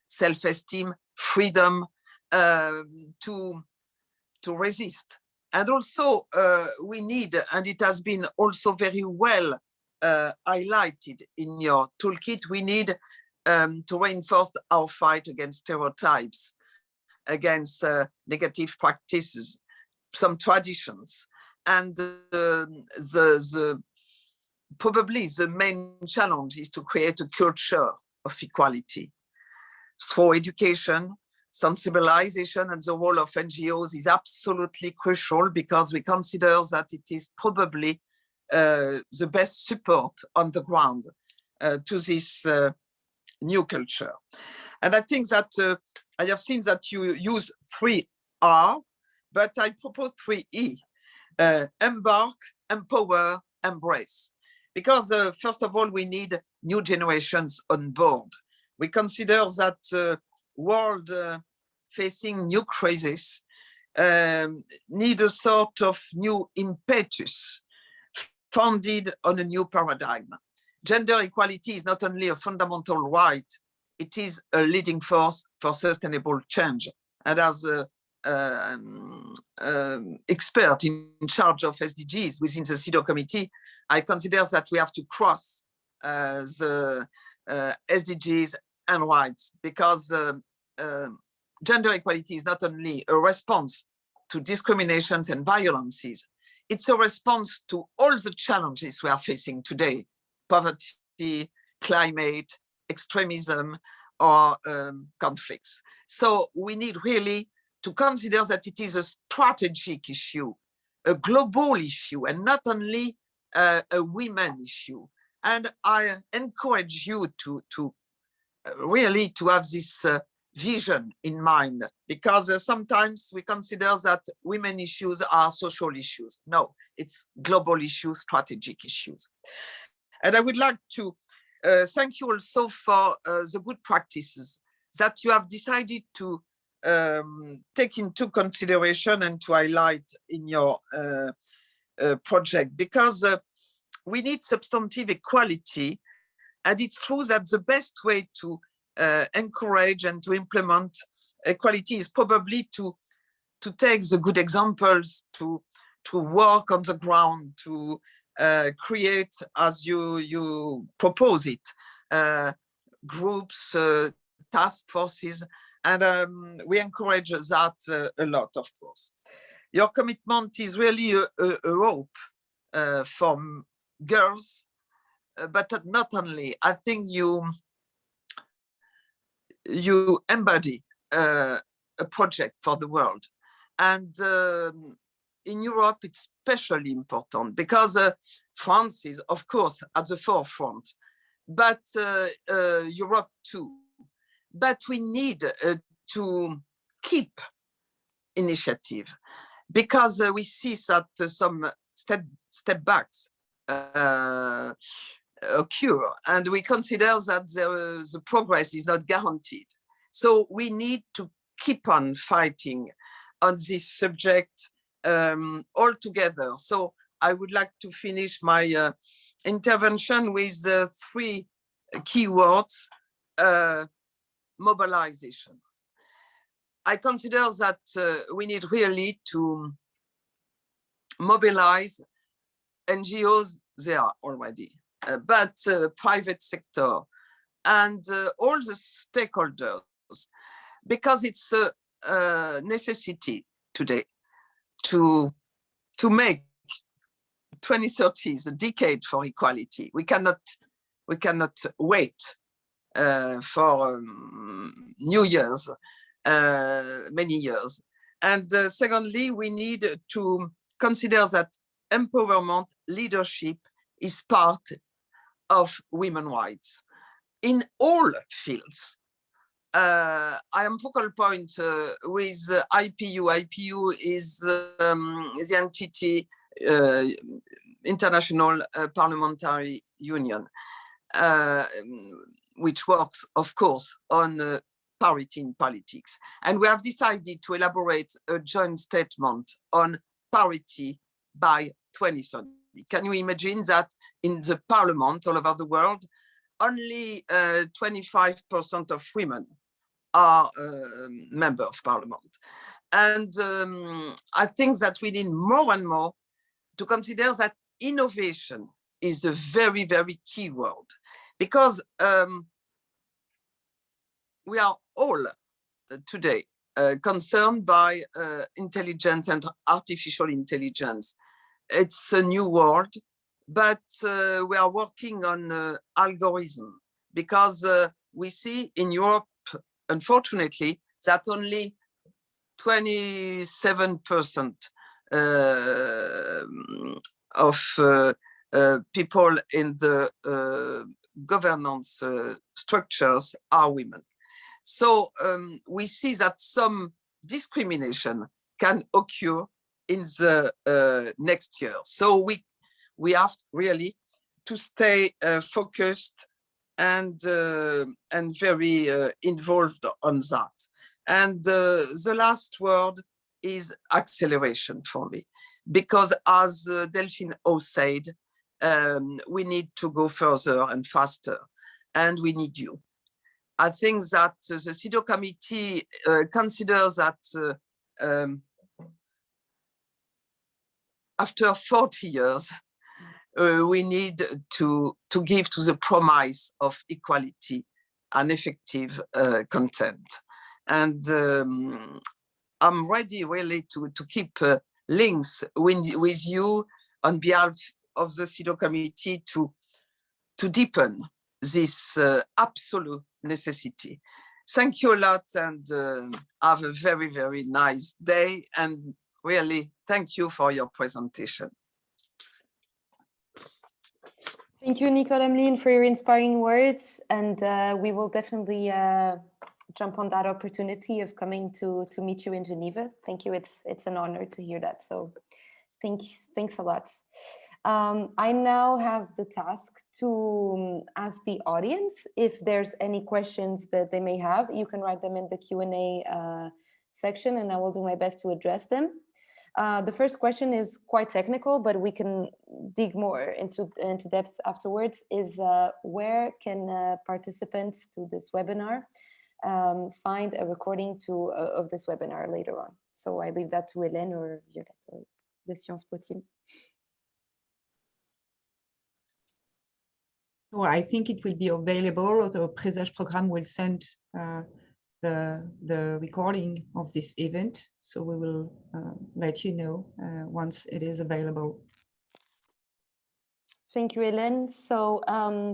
self-esteem, freedom to resist. And also we need, and it has been also very well highlighted in your toolkit, we need to reinforce our fight against stereotypes, against negative practices, some traditions. And probably the main challenge is to create a culture of equality through education, sensibilization, and the role of NGOs is absolutely crucial, because we consider that it is probably the best support on the ground to this new culture. And I think that I have seen that you use 3R, but I propose 3E. Embark, empower, embrace. Because first of all, we need new generations on board. We consider that world facing new crises need a sort of new impetus founded on a new paradigm. Gender equality is not only a fundamental right, it is a leading force for sustainable change. And as expert in charge of SDGs within the CEDAW committee, I consider that we have to cross the SDGs and rights, because gender equality is not only a response to discriminations and violences, it's a response to all the challenges we are facing today: poverty, climate, extremism, or conflicts. So we need really to consider that it is a strategic issue, a global issue, and not only a women issue. And I encourage you to really to have this vision in mind, because sometimes we consider that women issues are social issues. No, it's global issues, strategic issues. And I would like to thank you also for the good practices that you have decided to take into consideration and to highlight in your project, because we need substantive equality. And it's true that the best way to encourage and to implement equality is probably to take the good examples, to work on the ground, to create, as you propose it, groups, task forces, and we encourage that a lot, of course. Your commitment is really a hope for girls, but not only. I think you embody a project for the world. And in Europe, it's especially important, because France is, of course, at the forefront, but Europe too. But we need to keep initiative, because we see that some step backs occur, and we consider that the progress is not guaranteed. So we need to keep on fighting on this subject all together. So I would like to finish my intervention with the 3 key words: mobilization. I consider that we need really to mobilize NGOs. They are already, but private sector and all the stakeholders, because it's a necessity today to make 2030 the decade for equality. We cannot wait for New Year's, many years. And secondly, we need to consider that empowerment leadership is part of women's rights in all fields. I am focal point with IPU. IPU is the entity International Parliamentary Union, which works, of course, on parity in politics. And we have decided to elaborate a joint statement on parity by 2030. Can you imagine that in the parliament all over the world, only 25% of women are members of parliament? And I think that we need more and more to consider that innovation is a very, very key word, because we are all today concerned by intelligence and artificial intelligence. It's a new world, but we are working on algorithm, because we see in Europe, unfortunately, that only 27% of people in the governance structures are women. So we see that some discrimination can occur in the next year. So we have really to stay focused and very involved on that. And the last word is acceleration for me, because as Delphine O said, we need to go further and faster, and we need you. I think that the CEDAW committee considers that after 40 years, we need to give to the promise of equality an effective content. And I'm ready really to keep links with you on behalf of the CEDAW committee to deepen this absolute necessity. Thank you a lot, and have a very, very nice day. And really, thank you for your presentation. Thank you, Nicole Ameline, for your inspiring words. And we will definitely jump on that opportunity of coming to meet you in Geneva. Thank you. It's an honor to hear that. So thanks a lot. I now have the task to ask the audience if there's any questions that they may have. You can write them in the Q&A section, and I will do my best to address them. The first question is quite technical, but we can dig more into depth afterwards, is where can participants to this webinar find a recording of this webinar later on? So I leave that to Hélène or Violette or the Sciences Po team. So I think it will be available. The Presage program will send the recording of this event. So we will let you know once it is available. Thank you, Hélène. So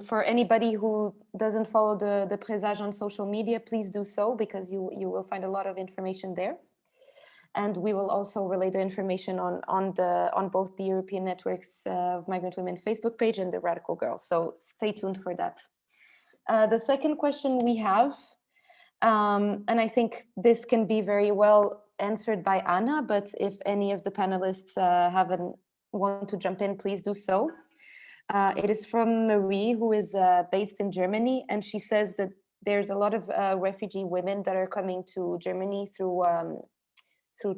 for anybody who doesn't follow the Presage on social media, please do so, because you will find a lot of information there. And we will also relay the information on both the European Networks of Migrant Women Facebook page and the Radical Girls. So stay tuned for that. The second question we have, and I think this can be very well answered by Anna, but if any of the panelists want to jump in, please do so. It is from Marie, who is based in Germany, and she says that there's a lot of refugee women that are coming to Germany through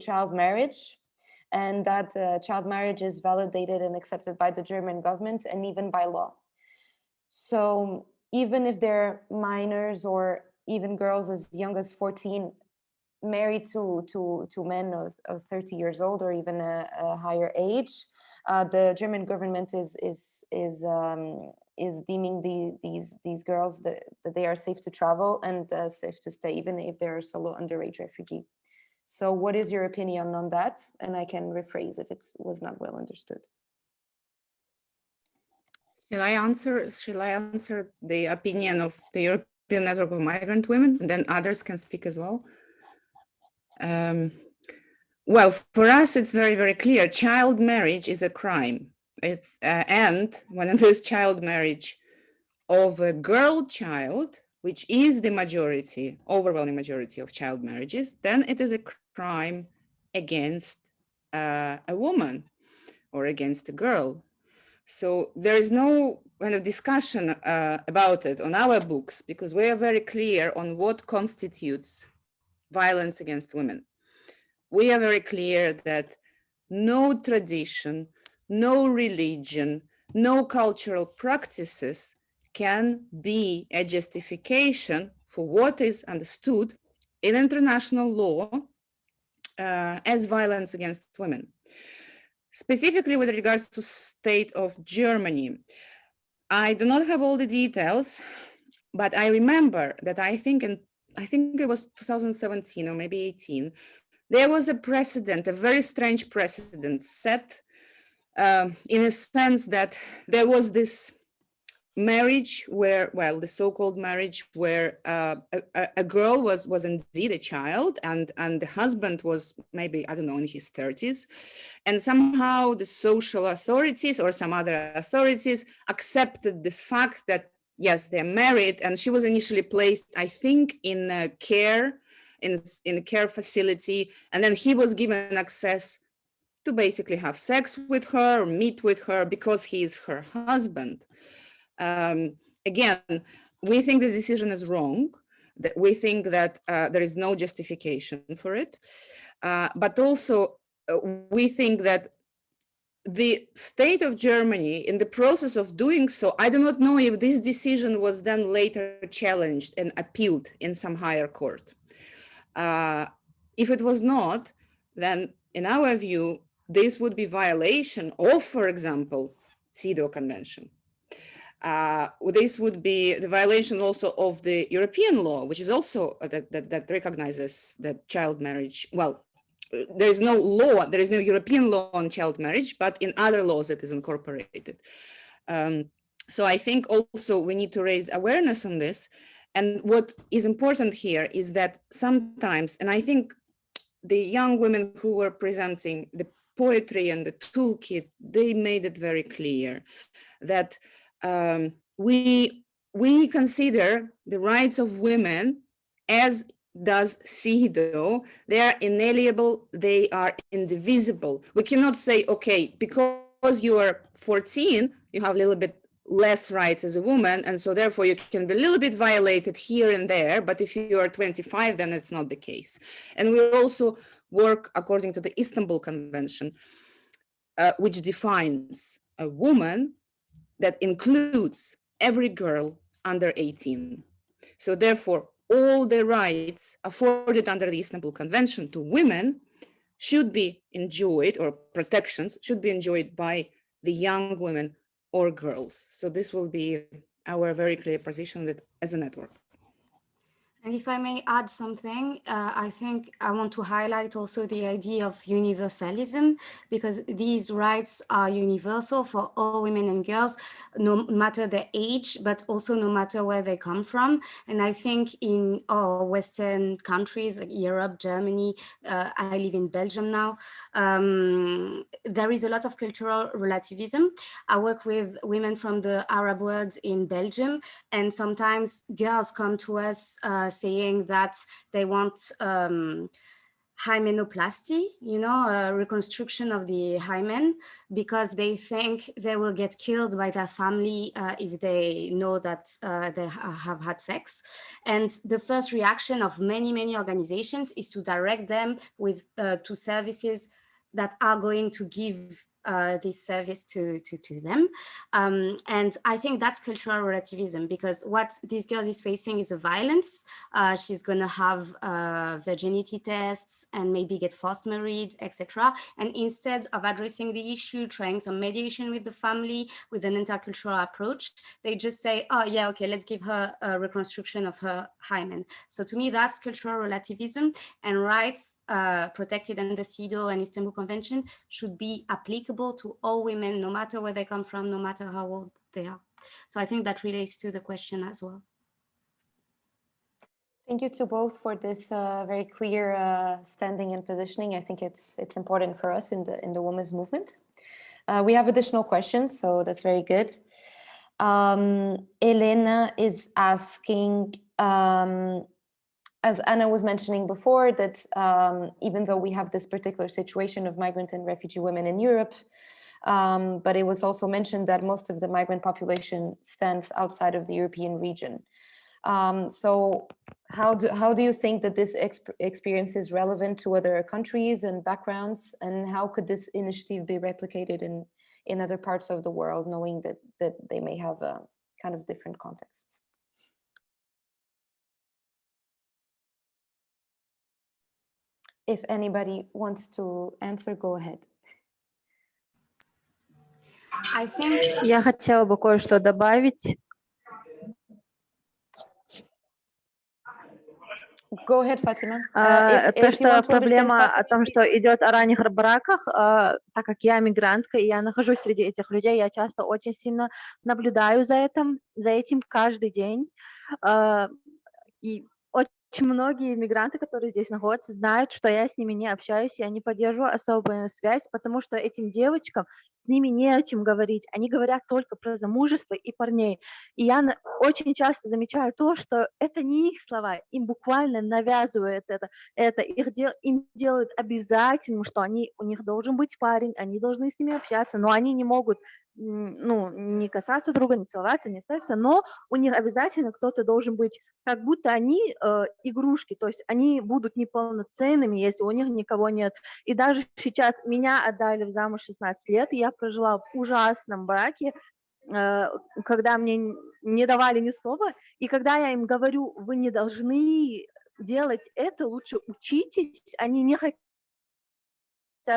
child marriage, and that child marriage is validated and accepted by the German government and even by law. So even if they're minors or even girls as young as 14 married to men of 30 years old or even a higher age, the German government is deeming these girls that they are safe to travel and safe to stay, even if they're a solo underage refugee. So what is your opinion on that? And I can rephrase if it was not well understood. Shall I answer the opinion of the European European Network of Migrant Women, and then others can speak as well. Well, for us, it's very, very clear. Child marriage is a crime. It's and when it is child marriage of a girl child, which is the majority, overwhelming majority of child marriages, then it is a crime against a woman or against a girl. So there is no kind of discussion about it on our books, because we are very clear on what constitutes violence against women. We are very clear that no tradition, no religion, no cultural practices can be a justification for what is understood in international law as violence against women. Specifically with regards to state of Germany, I do not have all the details, but I remember that I think it was 2017 or maybe 18, there was a precedent, a very strange precedent set in a sense that there was this marriage where, well, the so-called marriage where a girl was indeed a child and the husband was maybe, I don't know, in his 30s. And somehow the social authorities or some other authorities accepted this fact that, yes, they're married. And she was initially placed, I think, in a care, in a care facility. And then he was given access to basically have sex with her or meet with her because he is her husband. Again, we think the decision is wrong. That we think that there is no justification for it. But also, we think that the state of Germany, in the process of doing so, I do not know if this decision was then later challenged and appealed in some higher court. If it was not, then in our view, this would be violation of, for example, CEDAW Convention. This would be the violation also of the European law, which is also that recognizes that child marriage, well, there is no law, there is no European law on child marriage, but in other laws it is incorporated. So I think also we need to raise awareness on this. And what is important here is that sometimes, and I think the young women who were presenting the poetry and the toolkit, they made it very clear that we consider the rights of women, as does CEDAW, they are inalienable, they are indivisible. We cannot say, okay, because you are 14, you have a little bit less rights as a woman, and so therefore you can be a little bit violated here and there, but if you are 25, then it's not the case. And we also work according to the Istanbul Convention, which defines a woman that includes every girl under 18. So therefore, all the rights afforded under the Istanbul Convention to women should be enjoyed, or protections should be enjoyed by the young women or girls. So this will be our very clear position that as a network. And if I may add something, I think I want to highlight also the idea of universalism, because these rights are universal for all women and girls, no matter their age, but also no matter where they come from. And I think in our Western countries, like Europe, Germany, I live in Belgium now, there is a lot of cultural relativism. I work with women from the Arab world in Belgium, and sometimes girls come to us saying that they want hymenoplasty, reconstruction of the hymen, because they think they will get killed by their family if they know that they have had sex. And the first reaction of many, many organizations is to direct them with to services that are going to give this service to them. And I think that's cultural relativism, because what this girl is facing is a violence. She's going to have virginity tests and maybe get forced married, etc. And instead of addressing the issue, trying some mediation with the family, with an intercultural approach, they just say, oh yeah, okay, let's give her a reconstruction of her hymen. So to me, that's cultural relativism, and rights protected under CEDAW and Istanbul Convention should be applicable to all women, no matter where they come from, no matter how old they are. So I think that relates to the question as well. Thank you to both for this very clear standing and positioning. I think it's important for us in the women's movement. We have additional questions, so that's very good. Elena is asking, as Anna was mentioning before, that even though we have this particular situation of migrant and refugee women in Europe, but it was also mentioned that most of the migrant population stands outside of the European region. So how do you think that this experience is relevant to other countries and backgrounds, and how could this initiative be replicated in other parts of the world, knowing that they may have a kind of different contexts? If anybody wants to answer, go ahead. I think Я хотела бы кое-что добавить. Go ahead, Fatima. То, что проблема о том, что идет о ранних браках, так как я мигрантка, и я нахожусь среди этих людей, я часто очень сильно наблюдаю за этим каждый день. И очень многие мигранты, которые здесь находятся, знают, что я с ними не общаюсь, я не поддерживаю особую связь, потому что этим девочкам с ними не о чем говорить. Они говорят только про замужество и парней. И я очень часто замечаю то, что это не их слова, им буквально навязывают это. Им делают обязательным, что у них должен быть парень, они должны с ними общаться, но они не могут не касаться друга, не целоваться, не секса, но у них обязательно кто-то должен быть, как будто они игрушки, то есть они будут неполноценными, если у них никого нет. И даже сейчас меня отдали в замуж 16 лет, и я прожила в ужасном браке, когда мне не давали ни слова, и когда я им говорю, вы не должны делать это, лучше учитесь, они не хотят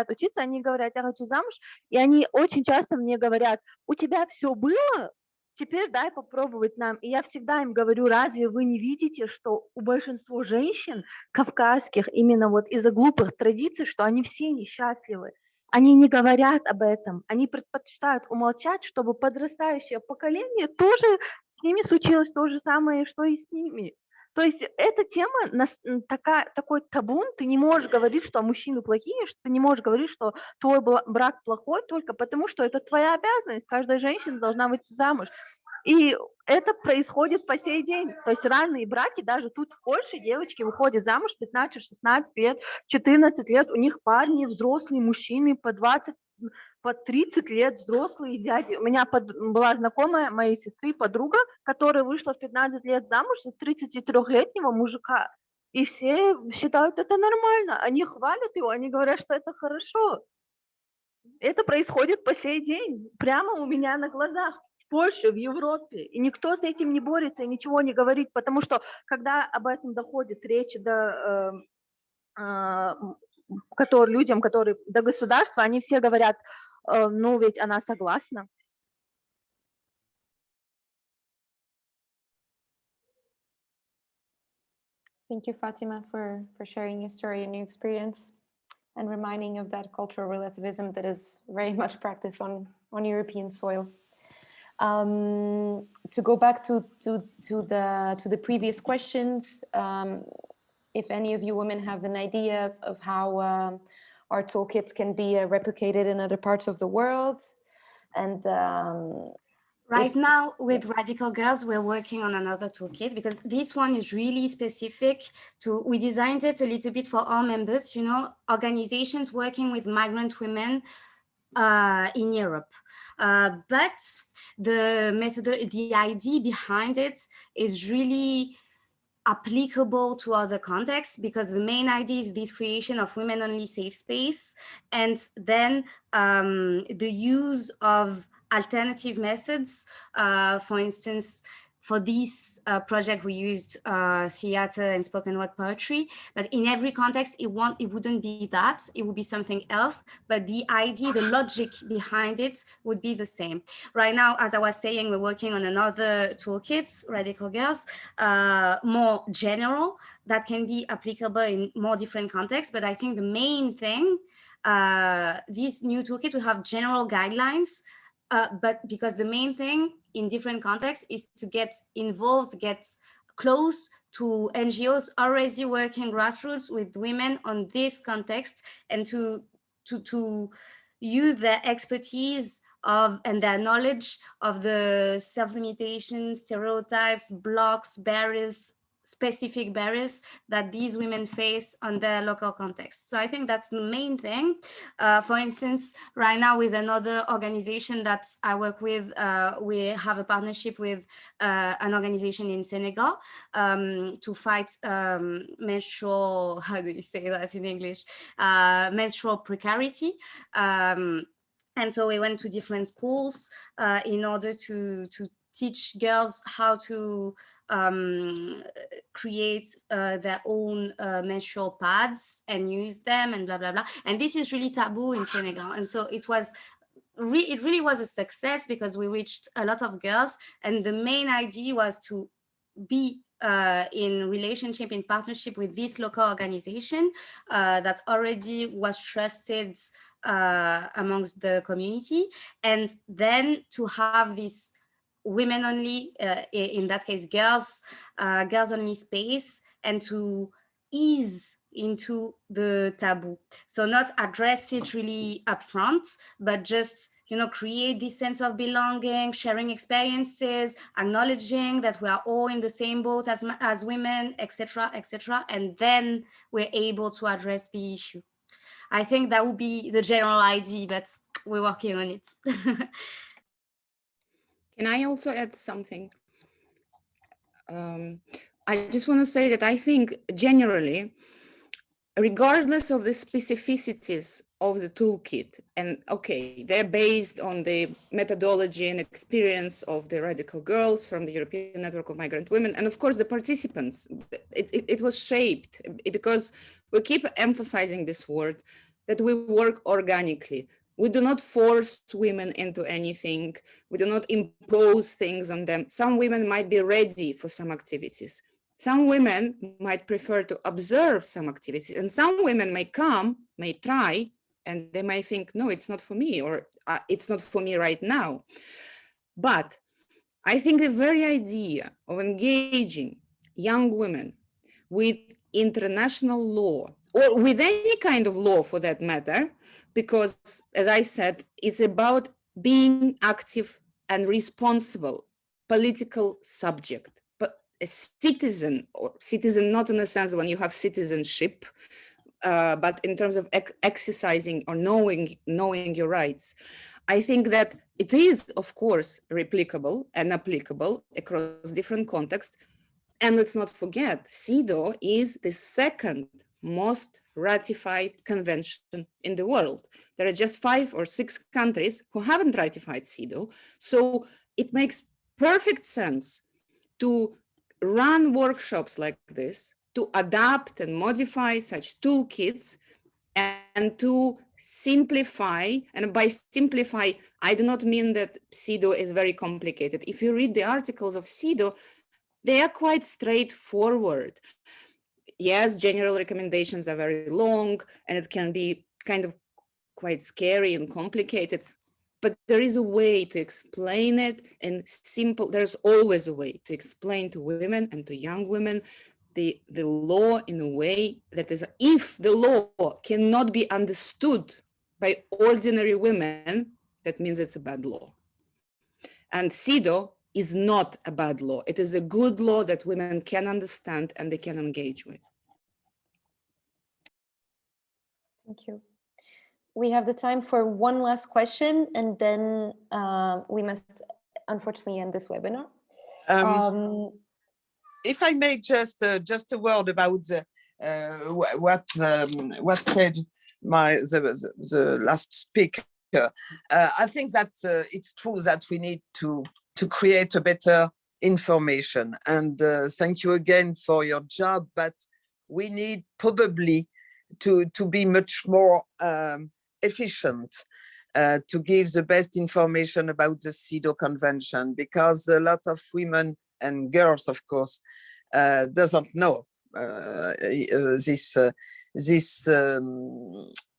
учиться, они говорят, я хочу замуж, и они очень часто мне говорят, у тебя все было, теперь дай попробовать нам. И я всегда им говорю, разве вы не видите, что у большинства женщин кавказских именно вот из-за глупых традиций, что они все несчастливы. Они не говорят об этом, они предпочитают умолчать, чтобы подрастающее поколение тоже с ними случилось то же самое, что и с ними. То есть эта тема такой табун, ты не можешь говорить, что мужчины плохие, что ты не можешь говорить, что твой брак плохой только потому, что это твоя обязанность, каждая женщина должна выйти замуж. И это происходит по сей день. То есть ранние браки, даже тут в Польше девочки выходят замуж 15-16 лет, 14 лет, у них парни, взрослые мужчины по 20, по 30 лет, взрослые дяди. У меня была знакомая моей сестры, подруга, которая вышла в 15 лет замуж за 33-летнего мужика. И все считают это нормально. Они хвалят его, они говорят, что это хорошо. Это происходит по сей день, прямо у меня на глазах. В Польше, в Европе, и никто с этим не борется и ничего не говорит, потому что когда об этом доходит речь до людям, которые до государства, они все говорят, ну ведь она согласна. Thank you, Fatima, for sharing your story and your experience and reminding of that cultural relativism that is very much practiced on European soil. To go back to the previous questions, if any of you women have an idea of how our toolkits can be replicated in other parts of the world, and right now with Radical Girls, we're working on another toolkit because this one is really specific to, we designed it a little bit for our members, you know, organizations working with migrant women in Europe. But the idea behind it is really applicable to other contexts, because the main idea is this creation of women-only safe space, and then the use of alternative methods. For instance, for this project, we used theater and spoken word poetry, but in every context, it wouldn't be that, it would be something else, but the idea, the logic behind it would be the same. Right now, as I was saying, we're working on another toolkit, Radical Girls, more general, that can be applicable in more different contexts, but I think the main thing, this new toolkit will have general guidelines, but because the main thing in different contexts is to get involved, get close to NGOs already working grassroots with women on this context, and to use their expertise and their knowledge of the self-limitation, stereotypes, blocks, barriers, specific barriers that these women face on their local context. So I think that's the main thing. For instance, right now with another organization that I work with, we have a partnership with an organization in Senegal to fight menstrual, how do you say that in English? Menstrual precarity. And so we went to different schools in order to teach girls how to create their own menstrual pads and use them and blah, blah, blah. And this is really taboo in Senegal. And so it really was a success because we reached a lot of girls. And the main idea was to be in relationship, in partnership with this local organization that already was trusted amongst the community. And then to have this women only, in that case, girls only space, and to ease into the taboo. So not address it really upfront, but just, you know, create this sense of belonging, sharing experiences, acknowledging that we are all in the same boat as women, etc., etc. And then we're able to address the issue. I think that would be the general idea, but we're working on it. Can I also add something? I just want to say that I think generally, regardless of the specificities of the toolkit, and okay, they're based on the methodology and experience of the Radical Girls from the European Network of Migrant Women, and of course the participants, it was shaped because we keep emphasizing this word, that we work organically. We do not force women into anything. We do not impose things on them. Some women might be ready for some activities. Some women might prefer to observe some activities, and some women may come, may try, and they might think, no, it's not for me, or it's not for me right now. But I think the very idea of engaging young women with international law, or with any kind of law for that matter, because as I said, it's about being active and responsible political subject, but a citizen, or citizen not in the sense when you have citizenship, but in terms of exercising or knowing your rights. I think that it is, of course, replicable and applicable across different contexts. And let's not forget, CEDAW is the second most ratified convention in the world. There are just 5 or 6 countries who haven't ratified CEDAW. So it makes perfect sense to run workshops like this, to adapt and modify such toolkits, and to simplify. And by simplify, I do not mean that CEDAW is very complicated. If you read the articles of CEDAW, they are quite straightforward. Yes, general recommendations are very long, and it can be kind of quite scary and complicated, but there is a way to explain it in simple. There's always a way to explain to women and to young women the law in a way that is, if the law cannot be understood by ordinary women, that means it's a bad law. And CEDAW is not a bad law. It is a good law that women can understand and they can engage with. Thank you. We have the time for one last question, and then we must unfortunately end this webinar. If I may just a word about what said the last speaker. I think that it's true that we need to create a better information, and thank you again for your job, but we need probably to be much more efficient to give the best information about the CEDAW Convention, because a lot of women and girls, of course, doesn't know this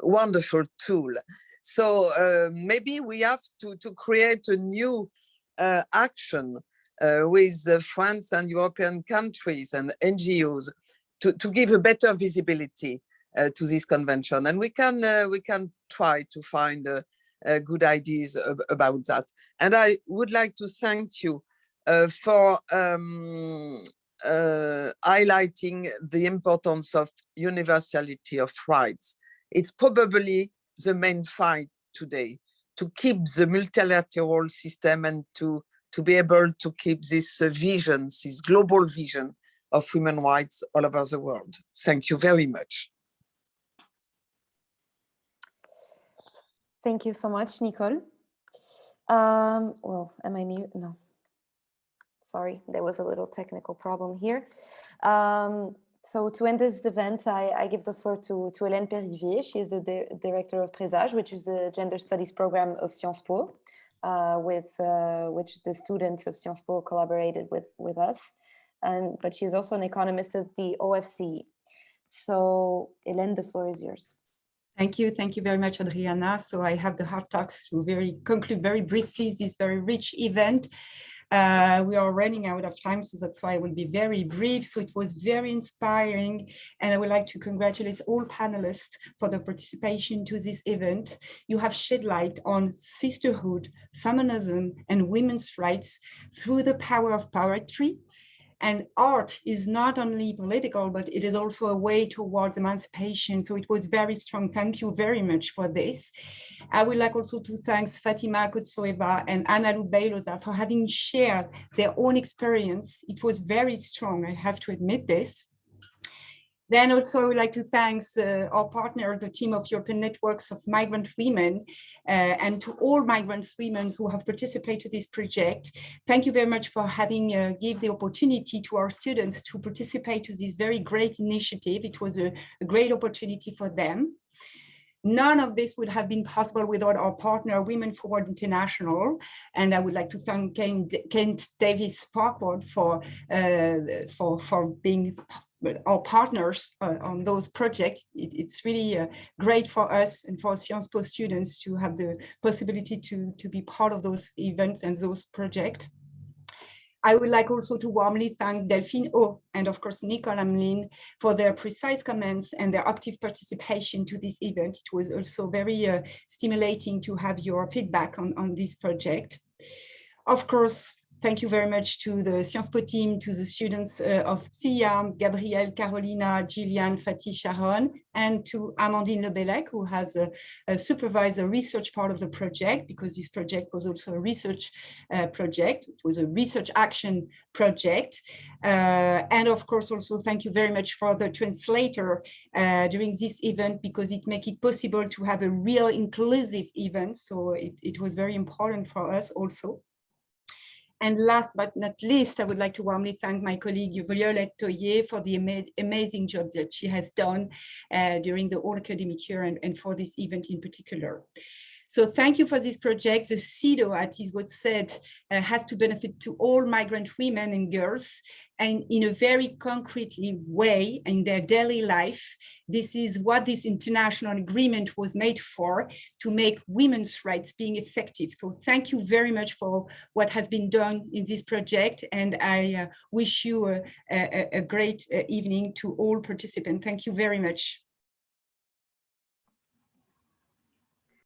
wonderful tool. So maybe we have to create a new action with France and European countries and NGOs to give a better visibility to this convention. And we can try to find good ideas about that. And I would like to thank you for highlighting the importance of universality of rights. It's probably the main fight today, to keep the multilateral system and to be able to keep this vision, this global vision of human rights all over the world. Thank you very much. Thank you so much, Nicole. Well, am I mute? No. Sorry, there was a little technical problem here. So to end this event, I give the floor to Hélène Périvier. She is the director of Presage, which is the gender studies program of Sciences Po, with which the students of Sciences Po collaborated with us. But she is also an economist at the OFCE. So Hélène, the floor is yours. Thank you very much, Adriana. So I have the hard talks to conclude very briefly this very rich event. We are running out of time, so that's why I will be very brief. So it was very inspiring, and I would like to congratulate all panelists for the participation to this event. You have shed light on sisterhood, feminism, and women's rights through the power of poetry. And art is not only political, but it is also a way towards emancipation. So it was very strong. Thank you very much for this. I would like also to thank Fatima Kotsoeva and Anna Lubeiloza for having shared their own experience. It was very strong, I have to admit this. Then also I would like to thank our partner, the team of European Networks of Migrant Women, and to all migrant women who have participated in this project. Thank you very much for having given the opportunity to our students to participate to this very great initiative. It was a great opportunity for them. None of this would have been possible without our partner, Women Forward International. And I would like to thank Kent Davis Parkwood for being our partners on those projects. It's really great for us and for Sciences Po students to have the possibility to be part of those events and those projects. I would like also to warmly thank Delphine O and of course Nicole Ameline for their precise comments and their active participation to this event. It was also very stimulating to have your feedback on this project. Of course, thank you very much to the Sciences Po team, to the students of CEDAW, Gabrielle, Carolina, Gillian, Fatih, Sharon, and to Amandine Lebellec, who has supervised the research part of the project, because this project was also a research project. It was a research action project. And of course, also thank you very much for the translator during this event, because it makes it possible to have a real inclusive event. So it was very important for us also. And last but not least, I would like to warmly thank my colleague Violette Toyer for the amazing job that she has done during the whole academic year and for this event in particular. So thank you for this project. The CEDAW, as it was said, has to benefit to all migrant women and girls, and in a very concrete way in their daily life. This is what this international agreement was made for, to make women's rights being effective. So thank you very much for what has been done in this project, and I wish you a great evening to all participants. Thank you very much.